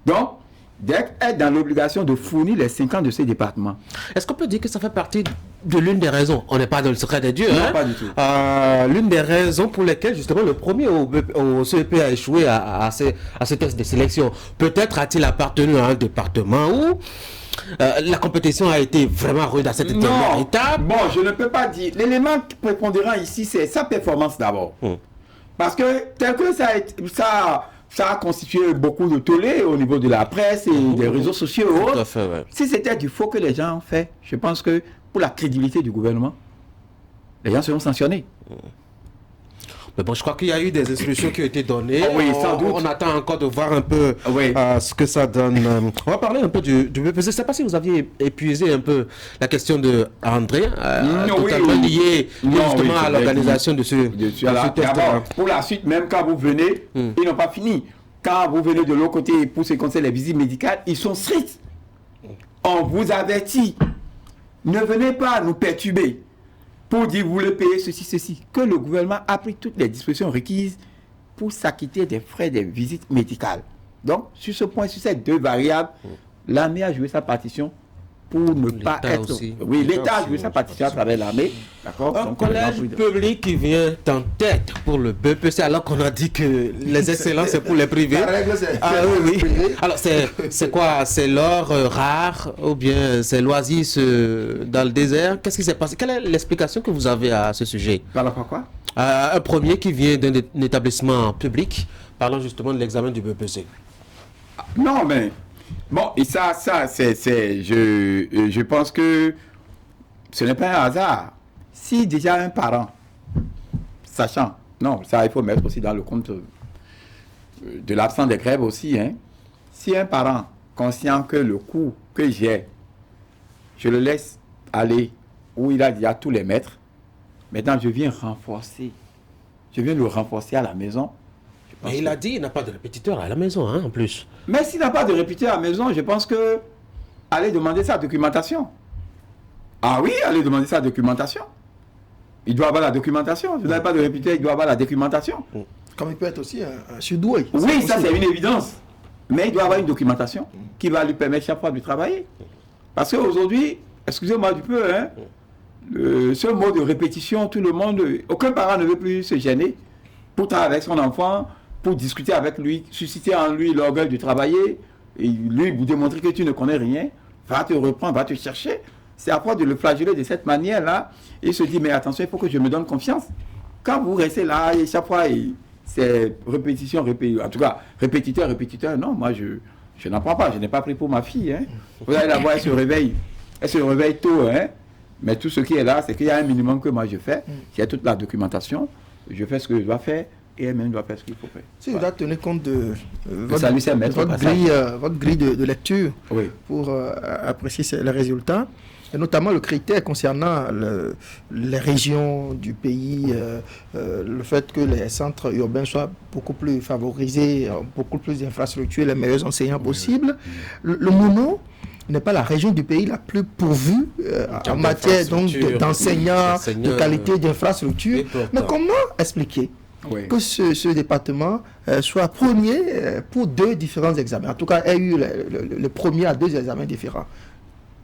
Donc, DEC est dans l'obligation de fournir les 50 de ces départements. Est-ce qu'on peut dire que ça fait partie de l'une des raisons, on n'est pas dans le secret des dieux, non, pas du tout. L'une des raisons pour lesquelles justement le premier au CEP a échoué à ce test de sélection? Peut-être a-t-il appartenu à un département où la compétition a été vraiment rude à cette dernière étape? Bon, je ne peux pas dire. L'élément prépondérant ici, c'est sa performance d'abord. Parce que tel que ça a constitué beaucoup de tollé au niveau de la presse et des réseaux sociaux et autres. Si c'était du faux que les gens ont fait, je pense que pour la crédibilité du gouvernement, les gens seront sanctionnés. Mais bon, je crois qu'il y a eu des instructions qui ont été données. Oui, sans doute. On attend encore de voir un peu ce que ça donne. On va parler un peu du BPC. Je ne sais pas si vous aviez épuisé un peu la question de André, totalement liée justement à l'organisation de ce test. Pour la suite, même quand vous venez, ils n'ont pas fini. Quand vous venez de l'autre côté pour ce qui concerne les visites médicales, ils sont stricts. On vous avertit. Ne venez pas nous perturber pour dire vous voulez payer ceci. Que le gouvernement a pris toutes les dispositions requises pour s'acquitter des frais des visites médicales. Donc, sur ce point, sur ces 2 variables, l'armée a joué sa partition pour ne pas être... Aussi. Oui, l'État a joué sa partition à travers l'armée. D'accord. Un collège public qui vient en tête pour le BPC, alors qu'on a dit que les excellents, c'est pour les privés. Oui. Alors, c'est quoi? C'est l'or rare ou bien c'est l'oasis dans le désert? Qu'est-ce qui s'est passé? Quelle est l'explication que vous avez à ce sujet? Par rapport à quoi? Un premier qui vient d'un établissement public, parlant justement de l'examen du BPC. Non, mais... Bon, et ça je pense que ce n'est pas un hasard. Si déjà un parent, sachant, non, ça il faut mettre aussi dans le compte de l'absence des grèves aussi, si un parent conscient que le coût que j'ai, je le laisse aller où il a déjà tous les maîtres, maintenant je viens le renforcer à la maison. Mais il a dit qu'il n'a pas de répétiteur à la maison, en plus. Mais s'il n'a pas de répétiteur à la maison, je pense que allez demander sa documentation. Ah oui, allez demander sa documentation. Il doit avoir la documentation. Si vous n'avez pas de répétiteur, il doit avoir la documentation. Comme il peut être aussi un surdoué. Oui, ça c'est une évidence. Mais il doit avoir une documentation qui va lui permettre chaque fois de travailler. Parce qu'aujourd'hui, excusez-moi du peu, ce mot de répétition, tout le monde, aucun parent ne veut plus se gêner pour travailler avec son enfant, pour discuter avec lui, susciter en lui l'orgueil de travailler, et lui vous démontrer que tu ne connais rien, va te reprendre, va te chercher. C'est à force de le flageller de cette manière-là, il se dit, mais attention, il faut que je me donne confiance. Quand vous restez là, et chaque fois, c'est répétition, en tout cas, répétiteur, non, moi, je n'en prends pas, je n'ai pas pris pour ma fille. Vous allez la voir, elle se réveille tôt, mais tout ce qui est là, c'est qu'il y a un minimum que moi je fais, j'ai toute la documentation, je fais ce que je dois faire, et elle-même doit faire ce qu'il faut faire. Si vous doit tenir compte de votre grille de lecture pour apprécier les résultats, et notamment le critère concernant les régions du pays, le fait que les centres urbains soient beaucoup plus favorisés, beaucoup plus d'infrastructures, les meilleurs enseignants possibles. Le Mono n'est pas la région du pays la plus pourvue en matière d'enseignants, de qualité d'infrastructure. Mais comment expliquer que ce département soit premier pour 2 différents examens? En tout cas, ait eu le premier à 2 examens différents.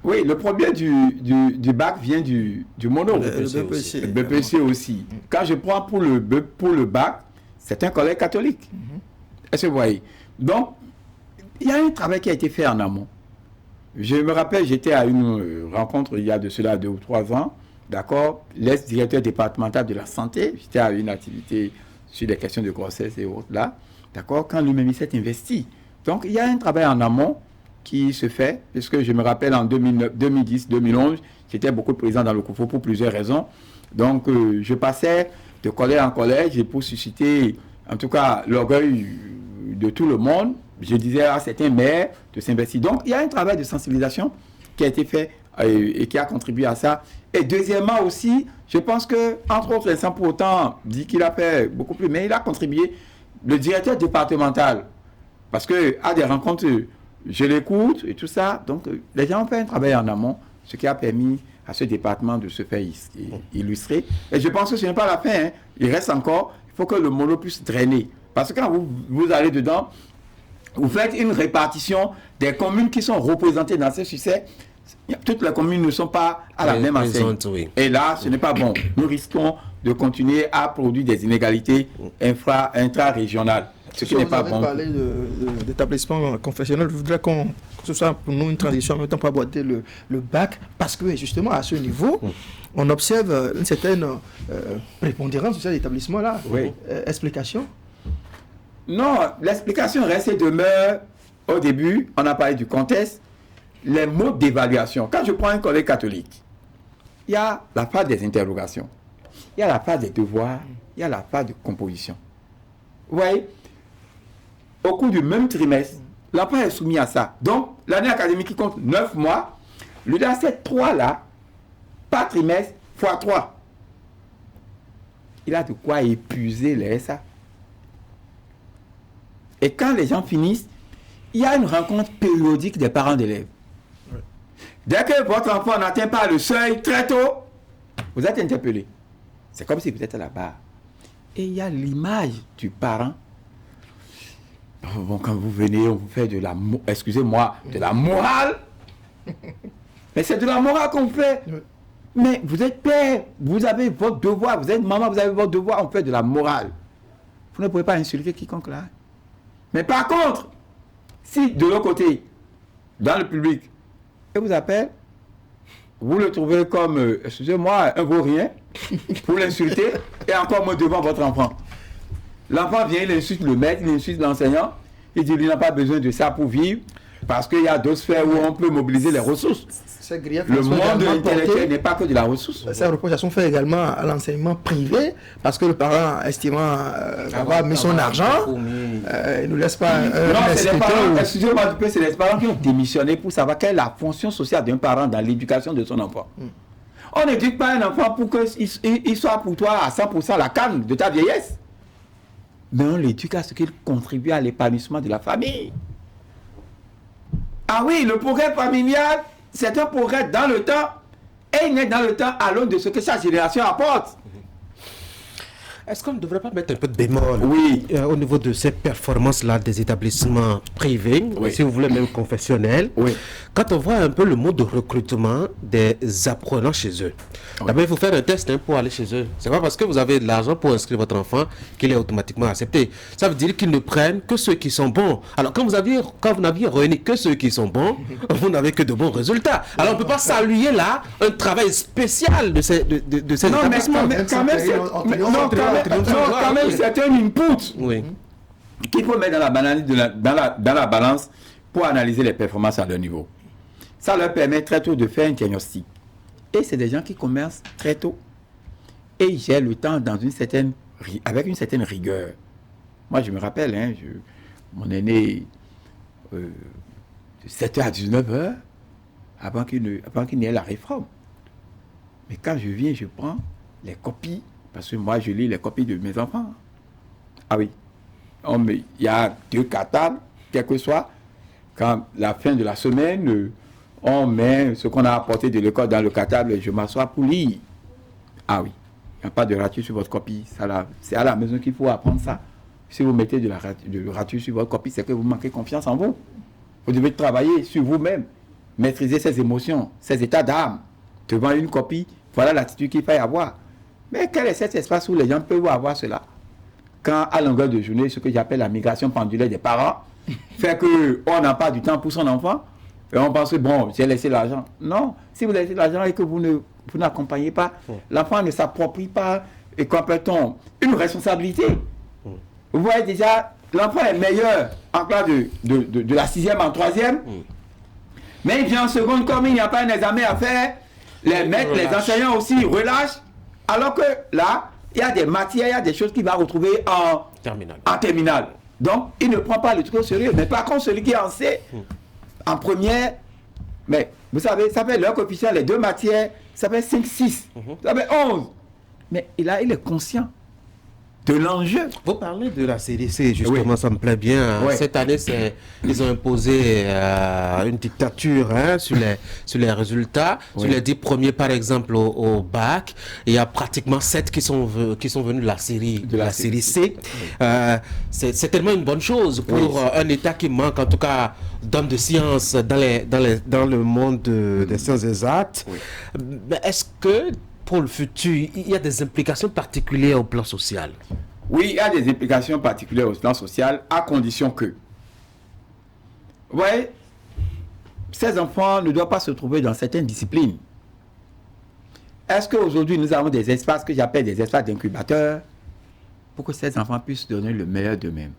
Oui, le premier du bac vient du Mono. Le BPC aussi. Quand je prends pour le bac, c'est un collège catholique. Est-ce que vous voyez? Donc, il y a un travail qui a été fait en amont. Je me rappelle, j'étais à une rencontre il y a de cela 2 ou 3 ans, d'accord, l'ex-directeur départemental de la santé, j'étais à une activité sur des questions de grossesse et autres là, d'accord, quand lui-même s'est investi. Donc, il y a un travail en amont qui se fait, puisque je me rappelle en 2010, 2011, j'étais beaucoup présent dans le COUFO pour plusieurs raisons. Donc, je passais de collège en collège et pour susciter, en tout cas, l'orgueil de tout le monde, je disais à certains maires de s'investir. Donc, il y a un travail de sensibilisation qui a été fait et qui a contribué à ça. Et deuxièmement aussi, je pense que, entre autres, sans pour autant dire qu'il a fait beaucoup plus, mais il a contribué, le directeur départemental, parce que à des rencontres, je l'écoute et tout ça. Donc, les gens ont fait un travail en amont, ce qui a permis à ce département de se faire illustrer. Et je pense que ce n'est pas la fin. Hein. Il reste encore, il faut que le Mono puisse drainer. Parce que quand vous allez dedans, vous faites une répartition des communes qui sont représentées dans ce succès. Toutes les communes ne sont pas à la même enseigne. Oui. Et là, ce n'est pas bon. Nous risquons de continuer à produire des inégalités intra-régionales. Ce qui n'est pas bon. Vous avez parlé d'établissement confessionnel. Je voudrais que ce soit pour nous une transition, en même temps pour aborder le bac, parce que justement, à ce niveau, on observe une certaine prépondérance de cet établissement-là. Oui. Explication? Non, l'explication reste et demeure. Au début, on a parlé du contexte, les mots d'évaluation. Quand je prends un collège catholique, il y a la phase des interrogations, il y a la phase des devoirs, il y a la phase de composition. Vous voyez, au cours du même trimestre, l'enfant est soumis à ça. Donc, l'année académique qui compte 9 mois, lui donne ces 3 là, par trimestre, fois 3. Il a de quoi épuiser les SA. Et quand les gens finissent, il y a une rencontre périodique des parents d'élèves. Oui. Dès que votre enfant n'atteint pas le seuil très tôt, vous êtes interpellé. C'est comme si vous êtes à la barre. Et il y a l'image du parent. Bon, quand vous venez, on vous fait de la morale. Mais c'est de la morale qu'on fait. Oui. Mais vous êtes père, vous avez votre devoir, vous êtes maman, vous avez votre devoir, on fait de la morale. Vous ne pouvez pas insulter quiconque là. Mais par contre, si de l'autre côté, dans le public, il vous appelle, vous le trouvez comme, excusez-moi, un vaurien, pour l'insulter, et encore moins devant votre enfant. L'enfant vient, il insulte le maître, il insulte l'enseignant, il dit qu'il n'a pas besoin de ça pour vivre, parce qu'il y a d'autres sphères où on peut mobiliser les ressources. Le monde intellectuel n'est pas que de la ressource. Ces reproches sont faites également à l'enseignement privé, parce que le parent estimant avoir mis son argent, il ne laisse pas... non, c'est les parents, excusez-moi, c'est les parents qui ont démissionné pour savoir quelle est la fonction sociale d'un parent dans l'éducation de son enfant. On n'éduque pas un enfant pour qu'il soit pour toi à 100% la canne de ta vieillesse. Mais on l'éduque à ce qu'il contribue à l'épanouissement de la famille. Ah oui, le progrès familial, c'est un progrès dans le temps, et il n'est dans le temps à l'aune de ce que chaque génération apporte. Est-ce qu'on ne devrait pas mettre un peu de bémol au niveau de ces performances-là des établissements privés, si vous voulez même confessionnels, quand on voit un peu le mode de recrutement des apprenants chez eux? D'abord, il faut faire un test pour aller chez eux. C'est pas parce que vous avez de l'argent pour inscrire votre enfant qu'il est automatiquement accepté. Ça veut dire qu'ils ne prennent que ceux qui sont bons. Alors, quand vous n'aviez réuni que ceux qui sont bons, vous n'avez que de bons résultats. Alors, on ne peut pas saluer là un travail spécial de ces établissements. Quand même, c'est un input qu'il faut mettre dans la balance pour analyser les performances à leur niveau. Ça leur permet très tôt de faire un diagnostic. Et c'est des gens qui commencent très tôt. Et ils gèrent le temps avec une certaine rigueur. Moi, je me rappelle, mon aîné, de 7h à 19h, avant qu'il n'y ait la réforme. Mais quand je viens, je prends les copies, parce que moi, je lis les copies de mes enfants. Ah oui. Il y a 2 cartables, quel que soit. Quand la fin de la semaine, on met ce qu'on a apporté de l'école dans le cartable et je m'assois pour lire. Ah oui. Il n'y a pas de rature sur votre copie. C'est à la maison qu'il faut apprendre ça. Si vous mettez de rature sur votre copie, c'est que vous manquez confiance en vous. Vous devez travailler sur vous-même. Maîtriser ses émotions, ses états d'âme. Devant une copie, voilà l'attitude qu'il faut avoir. Mais quel est cet espace où les gens peuvent avoir cela? Quand, à longueur de journée, ce que j'appelle la migration pendulaire des parents, fait qu'on n'a pas du temps pour son enfant, et on pense que, bon, j'ai laissé l'argent. Non, si vous laissez l'argent et que vous n'accompagnez pas, l'enfant ne s'approprie pas et complètement une responsabilité. Vous voyez déjà, l'enfant est meilleur en classe de la 6e en 3e, mais il vient en seconde, comme il n'y a pas un examen à faire, les maîtres, les enseignants aussi relâchent, alors que là, il y a des matières, il y a des choses qu'il va retrouver en terminale. Donc, il ne prend pas le truc au sérieux. Mais par contre, celui qui est en C, en première, mais vous savez, ça fait leur coefficient, les 2 matières, ça fait 5, 6, ça fait 11. Mais il est conscient de l'enjeu. Vous parlez de la série C, justement, ça me plaît bien. Oui. Cette année, ils ont imposé une dictature sur les résultats. Sur les 10 premiers, par exemple, au bac, il y a pratiquement 7 qui sont venus de la série C. C'est tellement une bonne chose pour un État qui manque, en tout cas, d'hommes de science dans le monde des sciences exactes. Mais est-ce que pour le futur, il y a des implications particulières au plan social? Oui, il y a des implications particulières au plan social, à condition que, vous voyez, ces enfants ne doivent pas se trouver dans certaines disciplines. Est-ce qu'aujourd'hui, nous avons des espaces que j'appelle des espaces d'incubateurs pour que ces enfants puissent donner le meilleur d'eux-mêmes?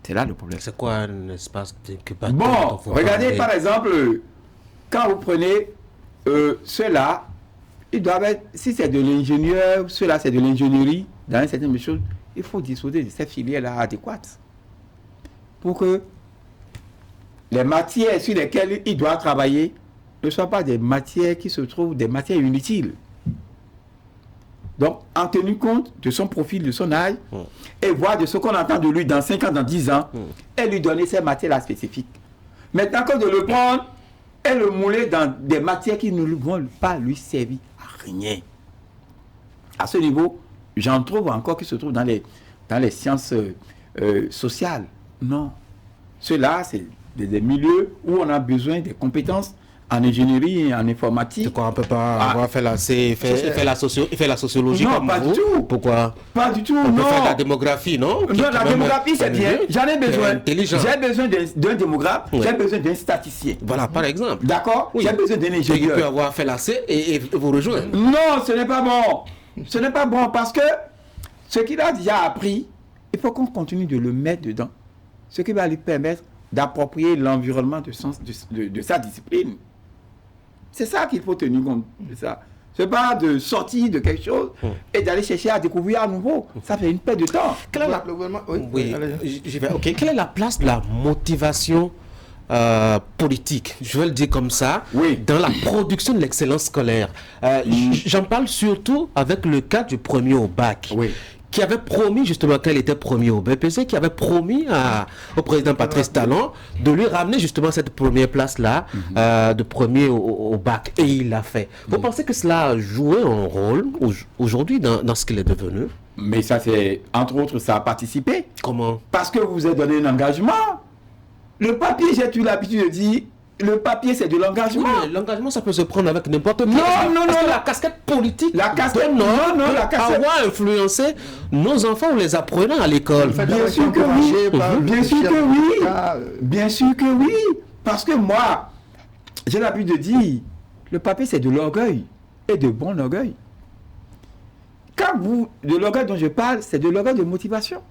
C'est là le problème. C'est quoi un espace d'incubateur? Bon, regardez par exemple, quand vous prenez ceux-là, ils doivent être, si c'est de l'ingénieur, ceux-là c'est de l'ingénierie, dans une certaine chose, il faut disposer de ces filières-là adéquates pour que les matières sur lesquelles il doit travailler ne soient pas des matières qui se trouvent des matières inutiles. Donc, en tenue compte de son profil, de son âge, et voir de ce qu'on entend de lui dans 5 ans, dans 10 ans, et lui donner ces matières-là spécifiques. Maintenant que de le prendre et le mouler dans des matières qui ne vont pas lui servir à rien. À ce niveau, j'en trouve encore qui se trouvent dans les sciences sociales. Non. Ceux-là, c'est des milieux où on a besoin des compétences en ingénierie et en informatique. C'est quoi, on ne peut pas avoir fait la C, il fait la sociologie non, comme pas vous? du tout. Pourquoi? Pas du tout, on non. peut faire la démographie, non? Non, la démographie, c'est bien. J'en ai besoin. Intelligent. J'ai besoin d'un démographe, j'ai besoin d'un statisticien. Voilà, par exemple. D'accord? Oui. J'ai besoin d'un ingénieur. Il peut avoir fait la C et vous rejoindre. Non, ce n'est pas bon. Ce n'est pas bon parce que ce qu'il a déjà appris, il faut qu'on continue de le mettre dedans. Ce qui va lui permettre d'approprier l'environnement de sa discipline. C'est ça qu'il faut tenir compte de ça. C'est pas de sortir de quelque chose et d'aller chercher à découvrir à nouveau. Ça fait une perte de temps. Quelle est la... Oui, j'y vais. Ok. Quelle est la place de la motivation politique, je vais le dire comme ça, dans la production de l'excellence scolaire? J'en parle surtout avec le cas du premier au bac. Qui avait promis justement qu'elle était premier au BPC, qui avait promis au président Patrice Talon de lui ramener justement cette première place-là, de premier au bac. Et il l'a fait. Vous pensez que cela a joué un rôle aujourd'hui dans ce qu'il est devenu? Mais ça, c'est, entre autres, ça a participé. Comment? Parce que vous vous êtes donné un engagement. Le papier, j'ai eu l'habitude de dire, le papier, c'est de l'engagement. Oui, l'engagement, ça peut se prendre avec n'importe qui. Non, la casquette politique. La casquette, la casquette. Avoir influencé nos enfants ou les apprenants à l'école. Bien sûr que oui. Bien sûr que oui. Bien sûr que oui. Parce que moi, j'ai l'habitude de dire, le papier, c'est de l'orgueil. Et de bon orgueil. Quand de l'orgueil dont je parle, c'est de l'orgueil de motivation.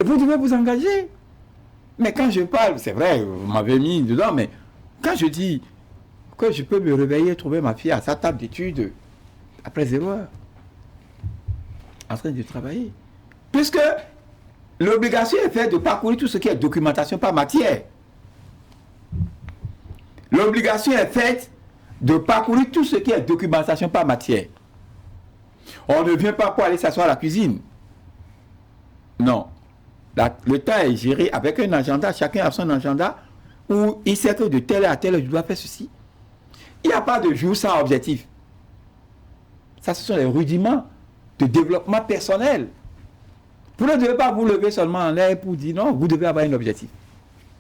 Vous devez vous engager. Mais quand je parle, c'est vrai, vous m'avez mis dedans, mais quand je dis que je peux me réveiller et trouver ma fille à sa table d'études après 0 heure, en train de travailler, puisque l'obligation est faite de parcourir tout ce qui est documentation par matière. l'obligation est faite de parcourir tout ce qui est documentation par matière. On ne vient pas pour aller s'asseoir à la cuisine. Non. Le temps est géré avec un agenda, chacun a son agenda, où il sait que de telle à telle, je dois faire ceci. Il n'y a pas de jour sans objectif. Ça, ce sont les rudiments de développement personnel. Vous ne devez pas vous lever seulement en l'air pour dire non, vous devez avoir un objectif.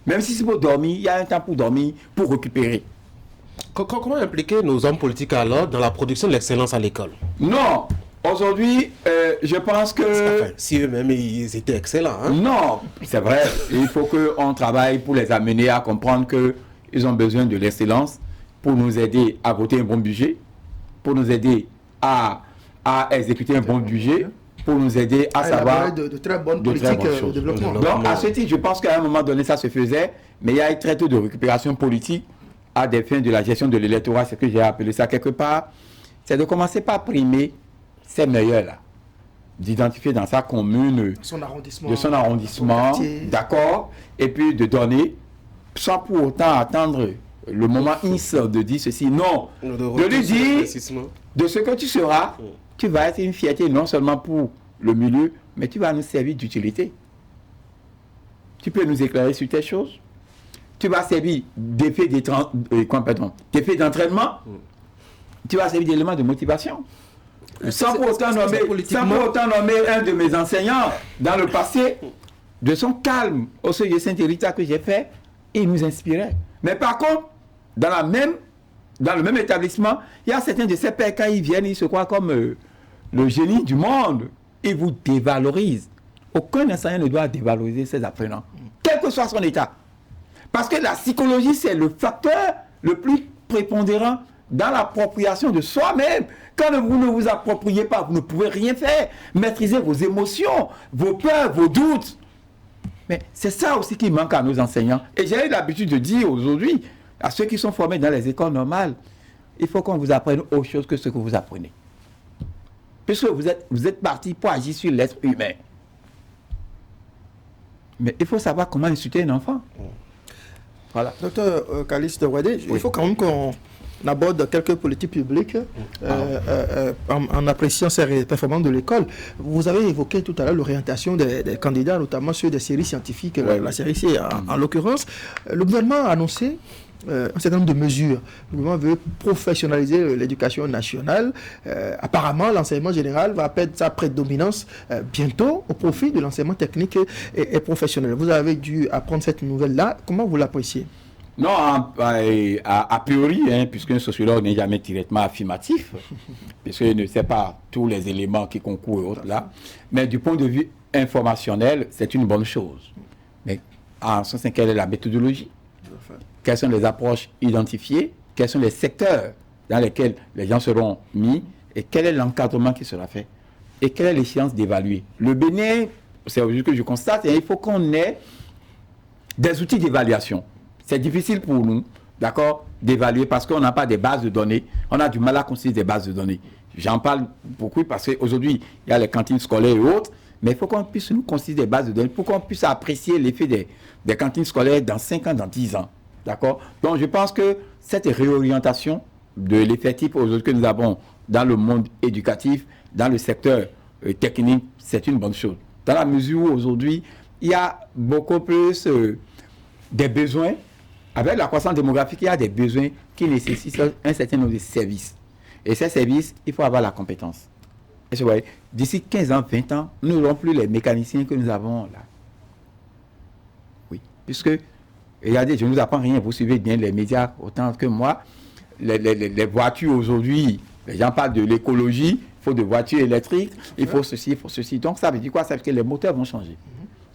Même si c'est pour dormir, il y a un temps pour dormir, pour récupérer. Comment impliquer nos hommes politiques alors dans la production de l'excellence à l'école? Non, aujourd'hui, je pense que... Enfin, si eux-mêmes, ils étaient excellents. Hein? Non, c'est vrai. Il faut qu'on travaille pour les amener à comprendre qu'ils ont besoin de l'excellence pour nous aider à voter un bon budget, pour nous aider à exécuter un bon budget, pour nous aider à savoir de très bonnes politiques de développement. Donc, à ce titre, je pense qu'à un moment donné, ça se faisait, mais il y a un très tôt de récupération politique à des fins de la gestion de l'électorat, c'est ce que j'ai appelé ça quelque part, c'est de commencer par primer ces meilleurs-là, d'identifier dans sa commune, de son arrondissement, d'accord, et puis de donner, sans pour autant attendre le moment de dire ceci, non, de lui dire, de ce que tu seras, tu vas être une fierté non seulement pour le milieu, mais tu vas nous servir d'utilité. Tu peux nous éclairer sur tes choses. Tu vas servir d'effet d'entraînement. Tu vas servir d'élément de motivation. Sans pour autant nommer un de mes enseignants dans le passé, de son calme au seuil de Saint-Hérita que j'ai fait, il nous inspirait. Mais par contre, dans le même établissement, il y a certains de ces pères, quand ils viennent, ils se croient comme le génie du monde. Ils vous dévalorisent. Aucun enseignant ne doit dévaloriser ses apprenants, quel que soit son état. Parce que la psychologie, c'est le facteur le plus prépondérant dans l'appropriation de soi-même. Quand vous ne vous appropriez pas, vous ne pouvez rien faire. Maîtriser vos émotions, vos peurs, vos doutes. Mais c'est ça aussi qui manque à nos enseignants. Et j'ai eu l'habitude de dire aujourd'hui, à ceux qui sont formés dans les écoles normales, il faut qu'on vous apprenne autre chose que ce que vous apprenez. Puisque vous êtes parti pour agir sur l'être humain. Mais il faut savoir comment insulter un enfant. Voilà. Docteur Calixte Wadé, il faut quand même qu'on aborde quelques politiques publiques en appréciant ces performances de l'école. Vous avez évoqué tout à l'heure l'orientation des candidats, notamment ceux des séries scientifiques, la série C en l'occurrence. Le gouvernement a annoncé un certain nombre de mesures. Le gouvernement veut professionnaliser l'éducation nationale. Apparemment, l'enseignement général va perdre sa prédominance bientôt au profit de l'enseignement technique et professionnel. Vous avez dû apprendre cette nouvelle-là. Comment vous l'appréciez? Non, a priori, puisqu'un sociologue n'est jamais directement affirmatif, puisqu'il ne sait pas tous les éléments qui concourent et autres là, mais du point de vue informationnel, c'est une bonne chose. Mais en ce sens, quelle est la méthodologie? Quelles sont les approches identifiées? Quels sont les secteurs dans lesquels les gens seront mis? Et quel est l'encadrement qui sera fait? Et quelle est l'échéance d'évaluer? Le Bénin, c'est aujourd'hui que je constate, il faut qu'on ait des outils d'évaluation. C'est difficile pour nous, d'accord, d'évaluer parce qu'on n'a pas des bases de données. On a du mal à constituer des bases de données. J'en parle beaucoup parce qu'aujourd'hui, il y a les cantines scolaires et autres, mais il faut qu'on puisse nous constituer des bases de données pour qu'on puisse apprécier l'effet des cantines scolaires dans 5 ans, dans 10 ans. D'accord? Donc, je pense que cette réorientation de l'effectif que nous avons dans le monde éducatif, dans le secteur technique, c'est une bonne chose. Dans la mesure où aujourd'hui, il y a beaucoup plus des besoins. Avec la croissance démographique, il y a des besoins qui nécessitent un certain nombre de services. Et ces services, il faut avoir la compétence. Et vous voyez, d'ici 15 ans, 20 ans, nous n'aurons plus les mécaniciens que nous avons là. Oui, puisque, regardez, je ne vous apprends rien, vous suivez bien les médias autant que moi. Les voitures aujourd'hui, les gens parlent de l'écologie, il faut de voitures électriques, il faut ceci, il faut ceci. Donc ça veut dire quoi? Ça veut dire que les moteurs vont changer.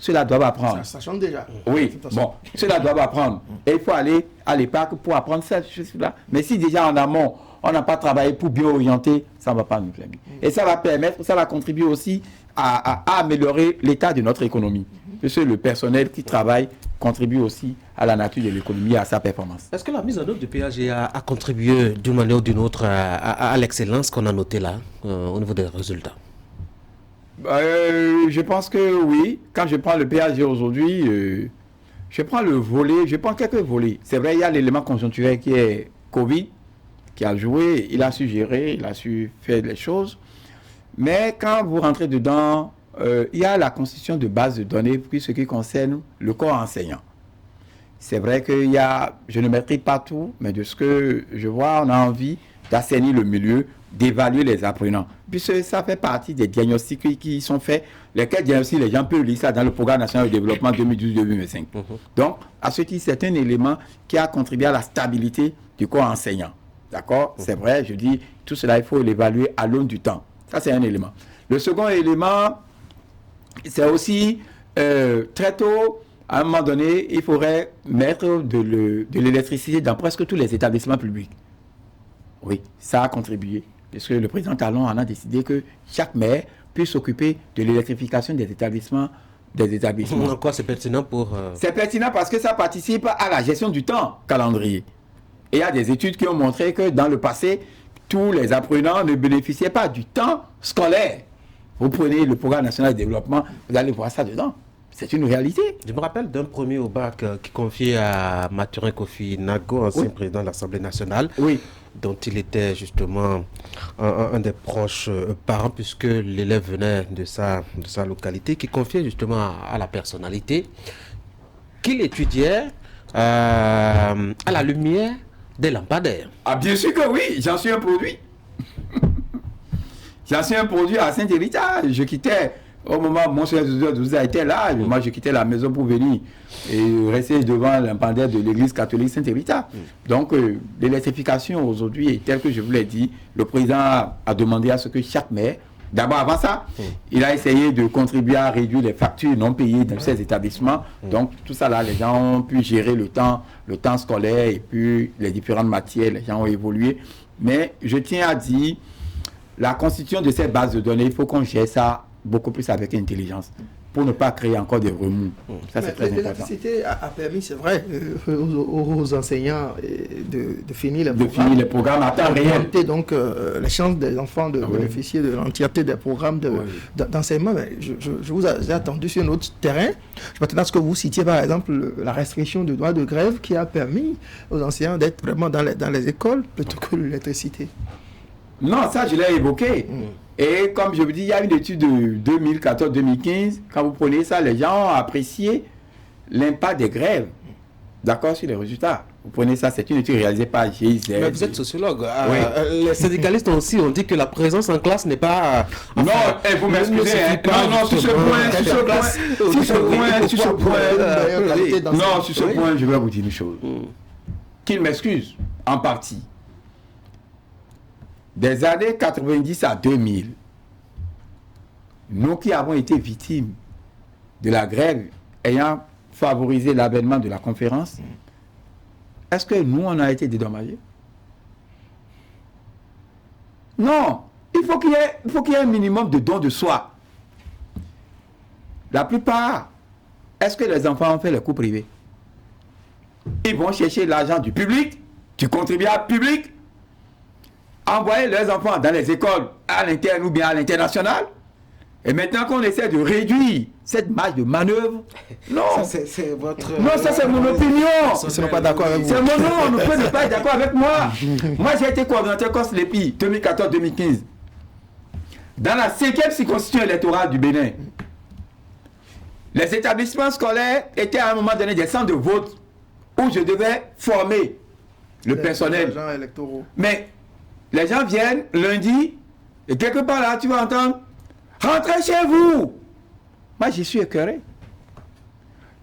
Cela doit apprendre. Ça change déjà. Oui, bon, cela doit apprendre. Et il faut aller à l'époque pour apprendre ça, cela. Mais si déjà en amont, on n'a pas travaillé pour bien orienter, ça ne va pas nous plaire. Et ça va permettre, ça va contribuer aussi à améliorer l'état de notre économie. Parce que le personnel qui travaille contribue aussi à la nature de l'économie et à sa performance. Est-ce que la mise en œuvre du PAG a contribué d'une manière ou d'une autre à l'excellence qu'on a notée là, au niveau des résultats? Je pense que oui. Quand je prends le PAG aujourd'hui, je prends quelques volets. C'est vrai, il y a l'élément conjoncturel qui est Covid, qui a joué, il a su gérer, il a su faire les choses. Mais quand vous rentrez dedans, il y a la constitution de base de données pour ce qui concerne le corps enseignant. C'est vrai qu'il y a, je ne maîtrise pas tout, mais de ce que je vois, on a envie d'assainir le milieu, d'évaluer les apprenants. Puisque ça fait partie des diagnostics qui sont faits, lesquels diagnostics, les gens peuvent lire ça dans le programme national de développement 2012-2025. Donc, à ce titre, c'est un élément qui a contribué à la stabilité du corps enseignant. D'accord? C'est vrai, je dis, tout cela, il faut l'évaluer à l'aune du temps. Ça, c'est un élément. Le second élément, c'est aussi, très tôt, à un moment donné, il faudrait mettre de l'électricité dans presque tous les établissements publics. Oui, ça a contribué. Parce que le président Talon en a décidé que chaque maire puisse s'occuper de l'électrification des établissements. Donc quoi, c'est pertinent pour... C'est pertinent parce que ça participe à la gestion du temps calendrier. Et il y a des études qui ont montré que dans le passé, tous les apprenants ne bénéficiaient pas du temps scolaire. Vous prenez le programme national de développement, vous allez voir ça dedans. C'est une réalité. Je me rappelle d'un premier au bac qui confiait à Mathurin Kofi Nago, ancien président de l'Assemblée nationale, dont il était justement un des proches parents, puisque l'élève venait de sa localité, qui confiait justement à la personnalité qu'il étudiait à la lumière des lampadaires. Ah, bien sûr que oui, j'en suis un produit. J'en suis un produit à Saint-Hérita. Je quittais, au moment où mon soeur était là, moi je quittais la maison pour venir et rester devant lampadaire de l'église catholique Saint-Hérita. Donc l'électrification aujourd'hui est telle que je vous l'ai dit. Le président a demandé à ce que chaque maire, d'abord avant ça, il a essayé de contribuer à réduire les factures non payées dans ces établissements. Donc tout ça là, les gens ont pu gérer le temps scolaire et puis les différentes matières, les gens ont évolué. Mais je tiens à dire, la constitution de ces bases de données, il faut qu'on gère ça beaucoup plus avec intelligence pour ne pas créer encore des remous. Ça, c'est très important. L'électricité a permis, c'est vrai, aux enseignants de finir les programmes à temps réel. Donc, la chance des enfants de bénéficier de l'entièreté des programmes d'enseignement. Je vous ai attendu sur notre terrain. Je m'attendais à ce que vous citiez, par exemple, la restriction du droit de grève qui a permis aux enseignants d'être vraiment dans les écoles plutôt que l'électricité. Non, ça, je l'ai évoqué. Et comme je vous dis, il y a une étude de 2014-2015. Quand vous prenez ça, les gens ont apprécié l'impact des grèves. D'accord, sur les résultats. Vous prenez ça, c'est une étude réalisée par GIZ. Mais vous êtes sociologue. Les syndicalistes aussi ont dit que la présence en classe n'est pas... non, vous m'excusez. Non, sur ce point, je vais vous dire une chose. Qu'il m'excuse, en partie. Des années 90 à 2000, nous qui avons été victimes de la grève ayant favorisé l'avènement de la conférence, est-ce que nous, on a été dédommagés? Non. Il faut qu'il y ait un minimum de don de soi. La plupart, est-ce que les enfants ont fait les cours privés? Ils vont chercher l'argent du public, du contribuable public, envoyer leurs enfants dans les écoles à l'interne ou bien à l'international. Et maintenant qu'on essaie de réduire cette marge de manœuvre, non, c'est votre... Non, ça c'est mon opinion. Ils ne sont pas d'accord avec vous. C'est mon nom, on ne peut pas être d'accord avec moi. Moi j'ai été coordonnateur COS-LEPI 2014-2015. Dans la 5e circonscription électorale du Bénin, les établissements scolaires étaient à un moment donné des centres de vote où je devais former le personnel. Mais les gens viennent lundi et quelque part là, tu vas entendre « Rentrez chez vous !» Moi, je suis écœuré.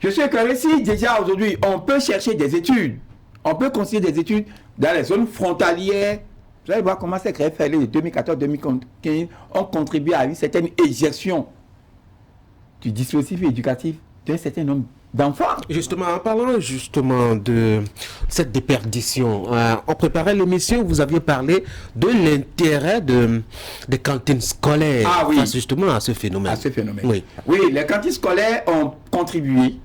Je suis écœuré si déjà aujourd'hui, on peut chercher des études. On peut considérer des études dans les zones frontalières. Vous allez voir comment ces grèves de 2014-2015 ont contribué à une certaine éjection du dispositif éducatif d'un certain nombre d'enfants. Justement, en parlant justement de cette déperdition, en préparant l'émission, vous aviez parlé de l'intérêt des cantines scolaires face justement à ce phénomène. À ce phénomène. Oui, les cantines scolaires ont contribué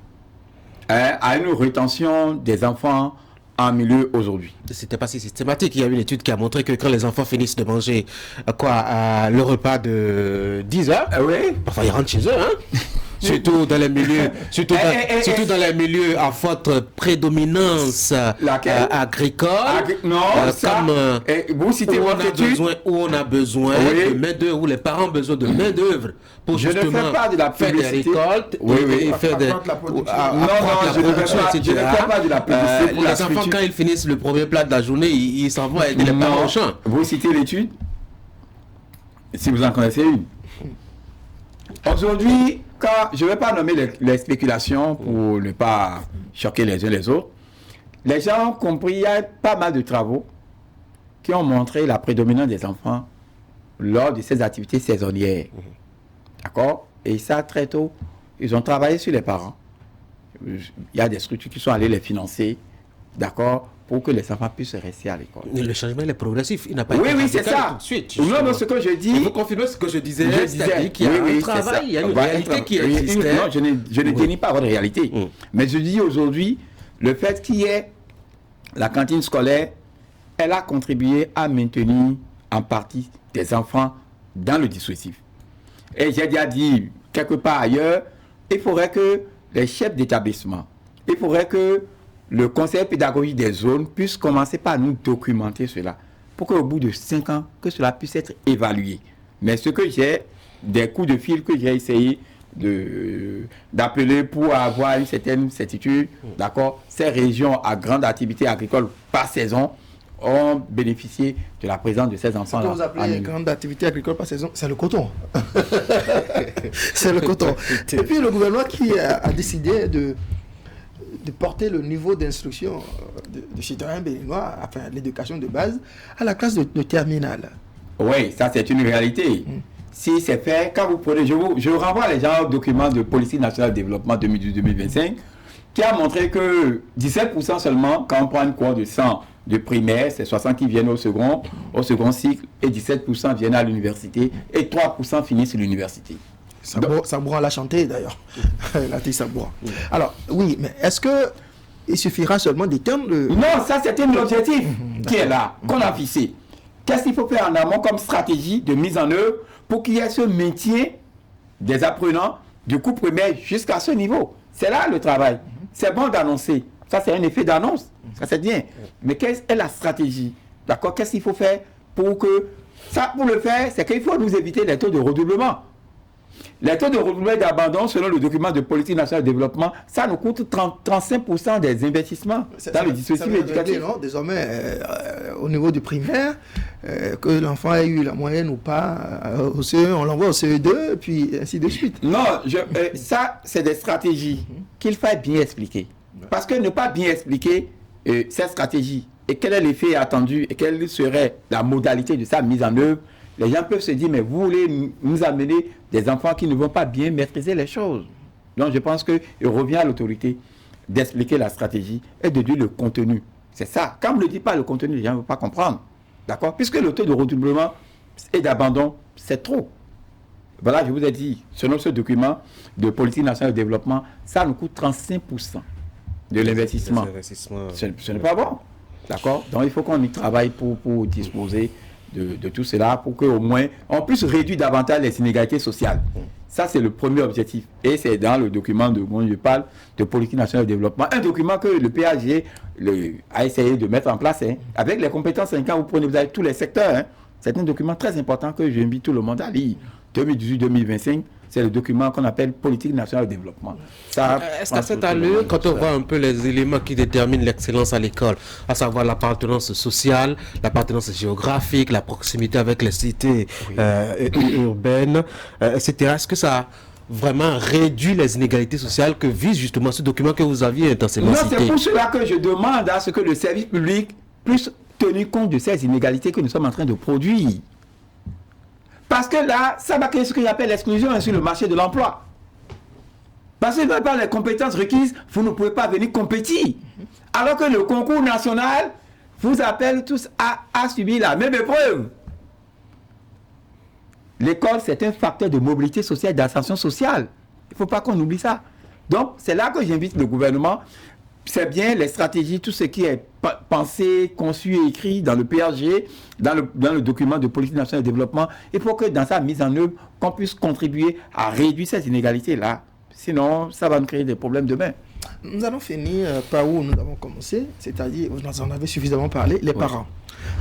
à une rétention des enfants en milieu aujourd'hui. C'était pas si systématique. Il y a une étude qui a montré que quand les enfants finissent de manger le repas de 10 heures, parfois ils rentrent chez eux. surtout dans les milieux, surtout dans les milieux à forte prédominance agricole. Vous citez votre étude où on a besoin de main d'œuvre, où les parents ont besoin de main d'œuvre pour justement faire des récoltes et faire des je ne fais pas de la publicité pour les enfants, quand ils finissent le premier plat de la journée, ils s'en vont aider les parents au champ. Vous citez l'étude, si vous en connaissez une. Aujourd'hui, je ne vais pas nommer les spéculations pour ne pas choquer les uns les autres. Les gens ont compris, il y a pas mal de travaux qui ont montré la prédominance des enfants lors de ces activités saisonnières. D'accord? Et ça, très tôt, ils ont travaillé sur les parents. Il y a des structures qui sont allées les financer, d'accord, pour que les enfants puissent rester à l'école. Le changement est progressif, il n'a pas été c'est ça. Tout de suite. Non, ce que je dis... Vous confirmez ce que je disais, c'est-à-dire qu'il y a un travail, il y a une réalité qui existe. Non, je ne dénie pas votre réalité. Mais je dis aujourd'hui, le fait qu'il y ait la cantine scolaire, elle a contribué à maintenir en partie des enfants dans le dispositif. Et j'ai déjà dit, quelque part ailleurs, il faudrait que les chefs d'établissement, il faudrait que le conseil pédagogique des zones puisse commencer par nous documenter cela, pour qu'au bout de 5 ans, que cela puisse être évalué. Mais ce que j'ai, des coups de fil que j'ai essayé d'appeler pour avoir une certaine certitude, d'accord, ces régions à grande activité agricole par saison ont bénéficié de la présence de ces enfants-là. Ce que vous appelez grande activité agricole par saison, c'est le coton. C'est le coton. Et puis le gouvernement qui a décidé de porter le niveau d'instruction de citoyens béninois, enfin l'éducation de base, à la classe de terminale. Oui, ça c'est une réalité. Si c'est fait, quand vous prenez, je vous renvoie les gens au document de Politique nationale de développement 2018-2025, qui a montré que 17% seulement, quand on prend une cohorte de 100 de primaire, c'est 60 qui viennent au second cycle, et 17% viennent à l'université, et 3% finissent l'université. Sabourin l'a chanté d'ailleurs, l'artiste Sabourin. Alors, oui, mais est-ce qu'il suffira seulement d'éteindre le... Non, ça c'était l'objectif qui est là, qu'on a fixé. Qu'est-ce qu'il faut faire en amont comme stratégie de mise en œuvre pour qu'il y ait ce maintien des apprenants du cours primaire jusqu'à ce niveau? C'est là le travail. C'est bon d'annoncer. Ça, c'est un effet d'annonce. Ça, c'est bien. Mais quelle est la stratégie? D'accord? Qu'est-ce qu'il faut faire pour que... Ça, pour le faire, c'est qu'il faut nous éviter les taux de redoublement. Les taux de redoublement et d'abandon, selon le document de politique nationale de développement, ça nous coûte 35% des investissements dans le dispositif éducatif. Désormais, au niveau du primaire, que l'enfant ait eu la moyenne ou pas, au CE, on l'envoie au CE2, puis ainsi de suite. Non, ça, c'est des stratégies qu'il faut bien expliquer. Parce que ne pas bien expliquer cette stratégie et quel est l'effet attendu et quelle serait la modalité de sa mise en œuvre, les gens peuvent se dire, mais vous voulez nous amener des enfants qui ne vont pas bien maîtriser les choses. Donc je pense qu'il revient à l'autorité d'expliquer la stratégie et de dire le contenu. C'est ça. Quand on ne dit pas le contenu, les gens ne vont pas comprendre. D'accord? Puisque le taux de redoublement et d'abandon, c'est trop. Voilà, je vous ai dit, selon ce document de politique nationale de développement, ça nous coûte 35% de l'investissement. Ce n'est pas bon. D'accord? Donc il faut qu'on y travaille pour disposer de tout cela, pour qu'au moins on puisse réduire davantage les inégalités sociales. Ça, c'est le premier objectif. Et c'est dans le document dont je parle, de politique nationale de développement. Un document que le PAG a essayé de mettre en place. Avec les compétences 5 ans, vous avez tous les secteurs. C'est un document très important que j'invite tout le monde à lire. 2018-2025, c'est le document qu'on appelle politique nationale de développement. Est-ce qu'à cette allure, quand on voit un peu les éléments qui déterminent l'excellence à l'école, à savoir l'appartenance sociale, l'appartenance géographique, la proximité avec les cités urbaines, etc., est-ce que ça a vraiment réduit les inégalités sociales que vise justement ce document que vous aviez intensément cité? Non, c'est pour cela que je demande à ce que le service public puisse tenir compte de ces inégalités que nous sommes en train de produire. Parce que là, ça va créer ce que j'appelle l'exclusion sur le marché de l'emploi. Parce que vous n'avez pas les compétences requises, vous ne pouvez pas venir compétir. Alors que le concours national vous appelle tous à subir la même épreuve. L'école, c'est un facteur de mobilité sociale, d'ascension sociale. Il ne faut pas qu'on oublie ça. Donc, c'est là que j'invite le gouvernement. C'est bien les stratégies, tout ce qui est pensé, conçu et écrit dans le PRG, dans le document de politique nationale de développement. Il faut que dans sa mise en œuvre, qu'on puisse contribuer à réduire ces inégalités-là. Sinon, ça va nous créer des problèmes demain. Nous allons finir par où nous avons commencé, c'est-à-dire, vous en avez suffisamment parlé, les parents.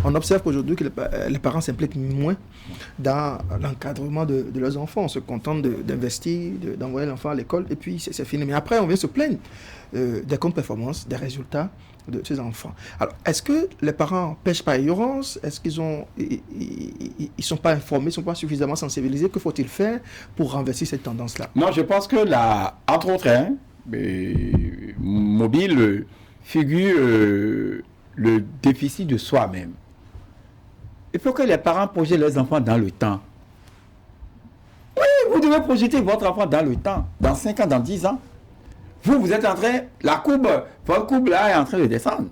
On observe qu'aujourd'hui que les parents s'impliquent moins dans l'encadrement de leurs enfants. On se contente d'investir, d'envoyer l'enfant à l'école et puis c'est fini. Mais après, on vient se plaindre des contre-performances, des résultats de ces enfants. Alors, est-ce que les parents pêchent par ignorance? Est-ce qu'ils ils sont pas informés, ils ne sont pas suffisamment sensibilisés? Que faut-il faire pour renverser cette tendance-là? Non, je pense que entre autres, Mobile figure le déficit de soi-même. Il faut que les parents projettent leurs enfants dans le temps. Oui, vous devez projeter votre enfant dans le temps, dans 5 ans, dans 10 ans. Vous êtes en train, votre courbe là est en train de descendre.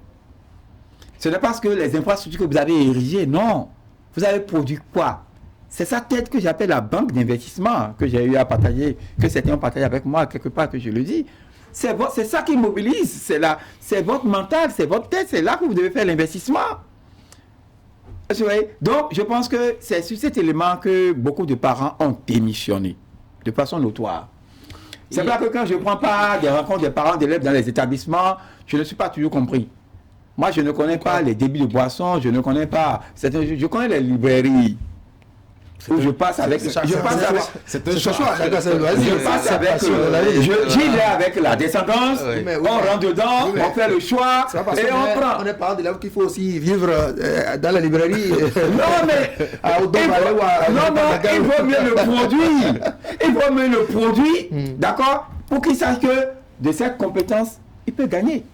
Ce n'est pas parce que les infrastructures que vous avez érigées, non. Vous avez produit quoi? C'est sa tête que j'appelle la banque d'investissement que j'ai eu à partager, que certains ont partagé avec moi quelque part, que je le dis. C'est ça qui mobilise, c'est votre mental, c'est votre tête, c'est là que vous devez faire l'investissement. Donc, je pense que c'est sur cet élément que beaucoup de parents ont démissionné, de façon notoire. C'est vrai que quand je ne prends pas des rencontres des parents d'élèves dans les établissements, je ne suis pas toujours compris. Moi, je ne connais pas les débits de boissons, je ne connais pas... Je connais les librairies. Où je passe avec... J'y vais avec la descendance, on rentre dedans, on fait le choix et on prend. On est parents d'élèves qu'il faut aussi vivre dans la librairie. Non, mais il vaut mieux le produire. Il vaut mieux le produire, d'accord, pour qu'il sache que de cette compétence, il peut gagner.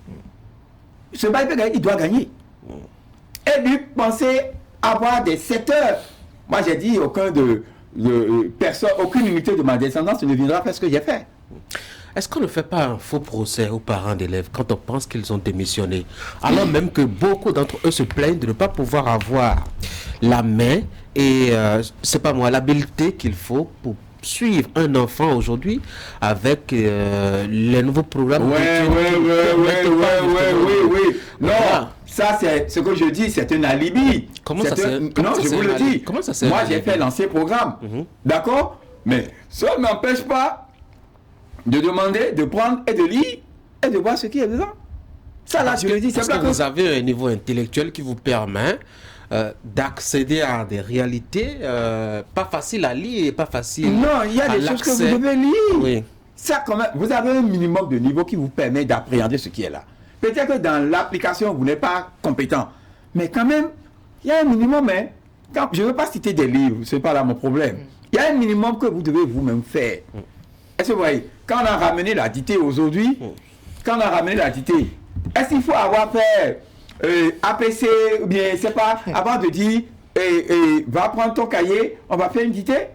Ce bail peut gagner, il doit gagner. Et lui penser avoir des secteurs. Moi, j'ai dit, aucune unité de ma descendance ne viendra faire ce que j'ai fait. Est-ce qu'on ne fait pas un faux procès aux parents d'élèves quand on pense qu'ils ont démissionné, alors même que beaucoup d'entre eux se plaignent de ne pas pouvoir avoir la main et, c'est pas moi, l'habileté qu'il faut pour suivre un enfant aujourd'hui avec les nouveaux programmes. Oui. Non. Voilà. Ça, c'est ce que je dis, c'est un alibi. Non, je vous le dis. Comment ça c'est moi, j'ai fait l'ancien programme. D'accord? Mais ça ne m'empêche pas de demander, de prendre et de lire et de voir ce qui est dedans. Ça, là, je le dis. Parce que vous avez un niveau intellectuel qui vous permet d'accéder à des réalités pas faciles à lire et pas faciles. Non, il y a des choses que vous devez lire. Oui. Ça, quand même, vous avez un minimum de niveau qui vous permet d'appréhender ce qui est là. Peut-être que dans l'application, vous n'êtes pas compétent. Mais quand même, il y a un minimum. Je ne veux pas citer des livres, ce n'est pas là mon problème. Il y a un minimum que vous devez vous-même faire. Est-ce que vous voyez, quand on a ramené la dictée aujourd'hui, est-ce qu'il faut avoir fait APC, ou bien, c'est pas, avant de dire, va prendre ton cahier, on va faire une dictée?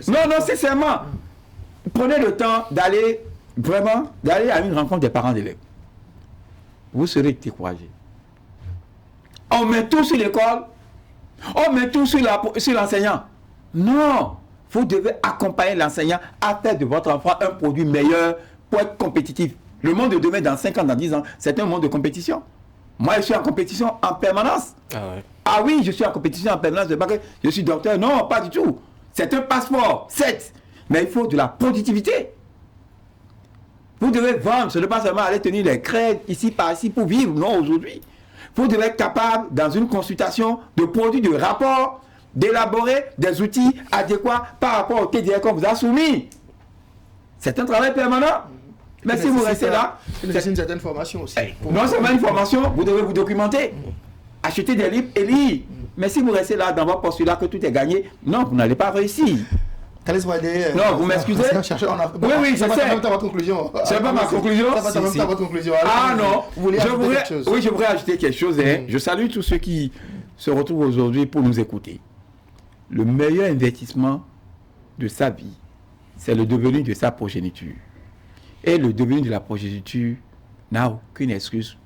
Non, sincèrement. Prenez le temps d'aller à une rencontre des parents d'élèves. Vous serez découragés. On met tout sur l'école, on met tout sur l'enseignant. Non, vous devez accompagner l'enseignant à faire de votre enfant un produit meilleur pour être compétitif. Le monde de demain, dans 5 ans, dans 10 ans, c'est un monde de compétition. Moi, je suis en compétition en permanence. Ah oui, je suis en compétition en permanence. C'est pas que je suis docteur. Non, pas du tout. C'est un passeport, certes. Mais il faut de la productivité. Vous devez vendre, ce n'est pas seulement aller tenir les crèdes ici par ici pour vivre, non, aujourd'hui. Vous devez être capable, dans une consultation, de produire des rapports, d'élaborer des outils adéquats par rapport au TDR qu'on vous a soumis. C'est un travail permanent. Mais si vous restez là... C'est une certaine formation aussi. Non seulement une formation, vous devez vous documenter. Acheter des livres et lire. Mais si vous restez là dans votre postulat que tout est gagné, non, vous n'allez pas réussir. Non, vous m'excusez? Oui, je sais. C'est pas votre conclusion. C'est pas ma conclusion? C'est pas votre conclusion. Ah non. Je voudrais ajouter quelque chose. Je salue tous ceux qui se retrouvent aujourd'hui pour nous écouter. Le meilleur investissement de sa vie, c'est le devenir de sa progéniture. Et le devenir de la progéniture n'a aucune excuse,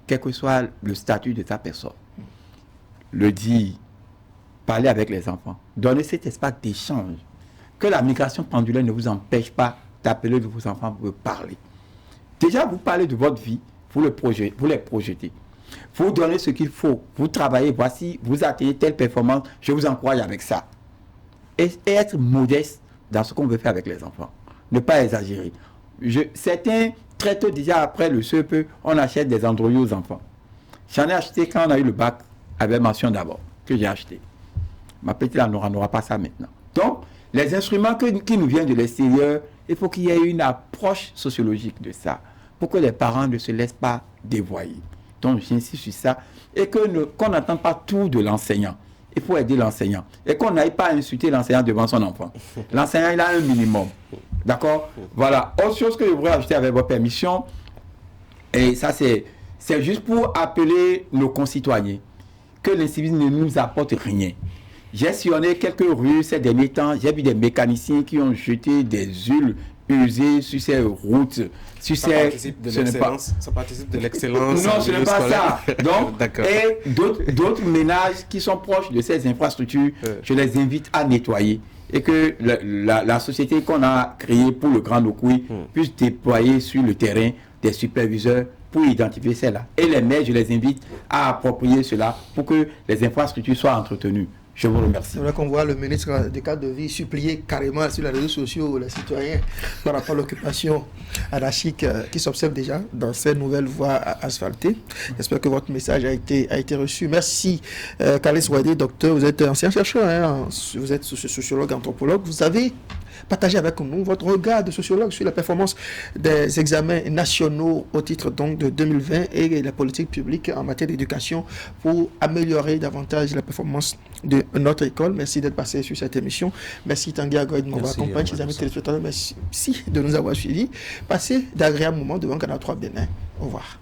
quel que soit le statut de sa personne. Le dire, parler avec les enfants, donner cet espace d'échange. Que la migration pendulaire ne vous empêche pas d'appeler de vos enfants pour parler. Déjà, vous parlez de votre vie, vous les projetez. Vous donnez ce qu'il faut, vous travaillez, voici, vous atteignez telle performance, je vous encourage avec ça. Et être modeste dans ce qu'on veut faire avec les enfants. ne pas exagérer. Certains, très tôt déjà après le CEP, on achète des Android aux enfants. J'en ai acheté quand on a eu le bac, avec mention d'abord, que j'ai acheté. Ma petite n'aura pas ça maintenant. Donc, les instruments qui nous viennent de l'extérieur, il faut qu'il y ait une approche sociologique de ça, pour que les parents ne se laissent pas dévoyer. Donc, j'insiste sur ça. Et qu'on n'attende pas tout de l'enseignant. Il faut aider l'enseignant. Et qu'on n'aille pas insulter l'enseignant devant son enfant. L'enseignant, il a un minimum. D'accord? Voilà. Autre chose que je voudrais ajouter avec votre permission, et ça c'est juste pour appeler nos concitoyens que l'incivisme ne nous apporte rien. J'ai sillonné quelques rues ces derniers temps, j'ai vu des mécaniciens qui ont jeté des huiles usées sur ces routes. Ça participe de l'excellence. Non, ce n'est pas ça. Donc, et d'autres ménages qui sont proches de ces infrastructures, je les invite à nettoyer. Et que la société qu'on a créée pour le Grand Okoui puisse déployer sur le terrain des superviseurs pour identifier celles-là. Et les maires, je les invite à approprier cela pour que les infrastructures soient entretenues. Je vous remercie. C'est vrai qu'on voit le ministre des cadres de vie supplier carrément sur les réseaux sociaux les citoyens par rapport à l'occupation anarchique qui s'observe déjà dans ces nouvelles voies asphaltées. J'espère que votre message a été reçu. Merci, Kalis Ouadé, docteur. Vous êtes ancien chercheur, hein, vous êtes sociologue, anthropologue. Vous avez partagé avec nous votre regard de sociologue sur la performance des examens nationaux au titre donc de 2020 et la politique publique en matière d'éducation pour améliorer davantage la performance de notre école. Merci d'être passé sur cette émission. Merci Tanguy Agoïd de m'avoir accompagné, chers amis téléspectateurs. Merci de nous avoir suivis. Passez d'agréables moments devant Canal 3 Bénin. Au revoir.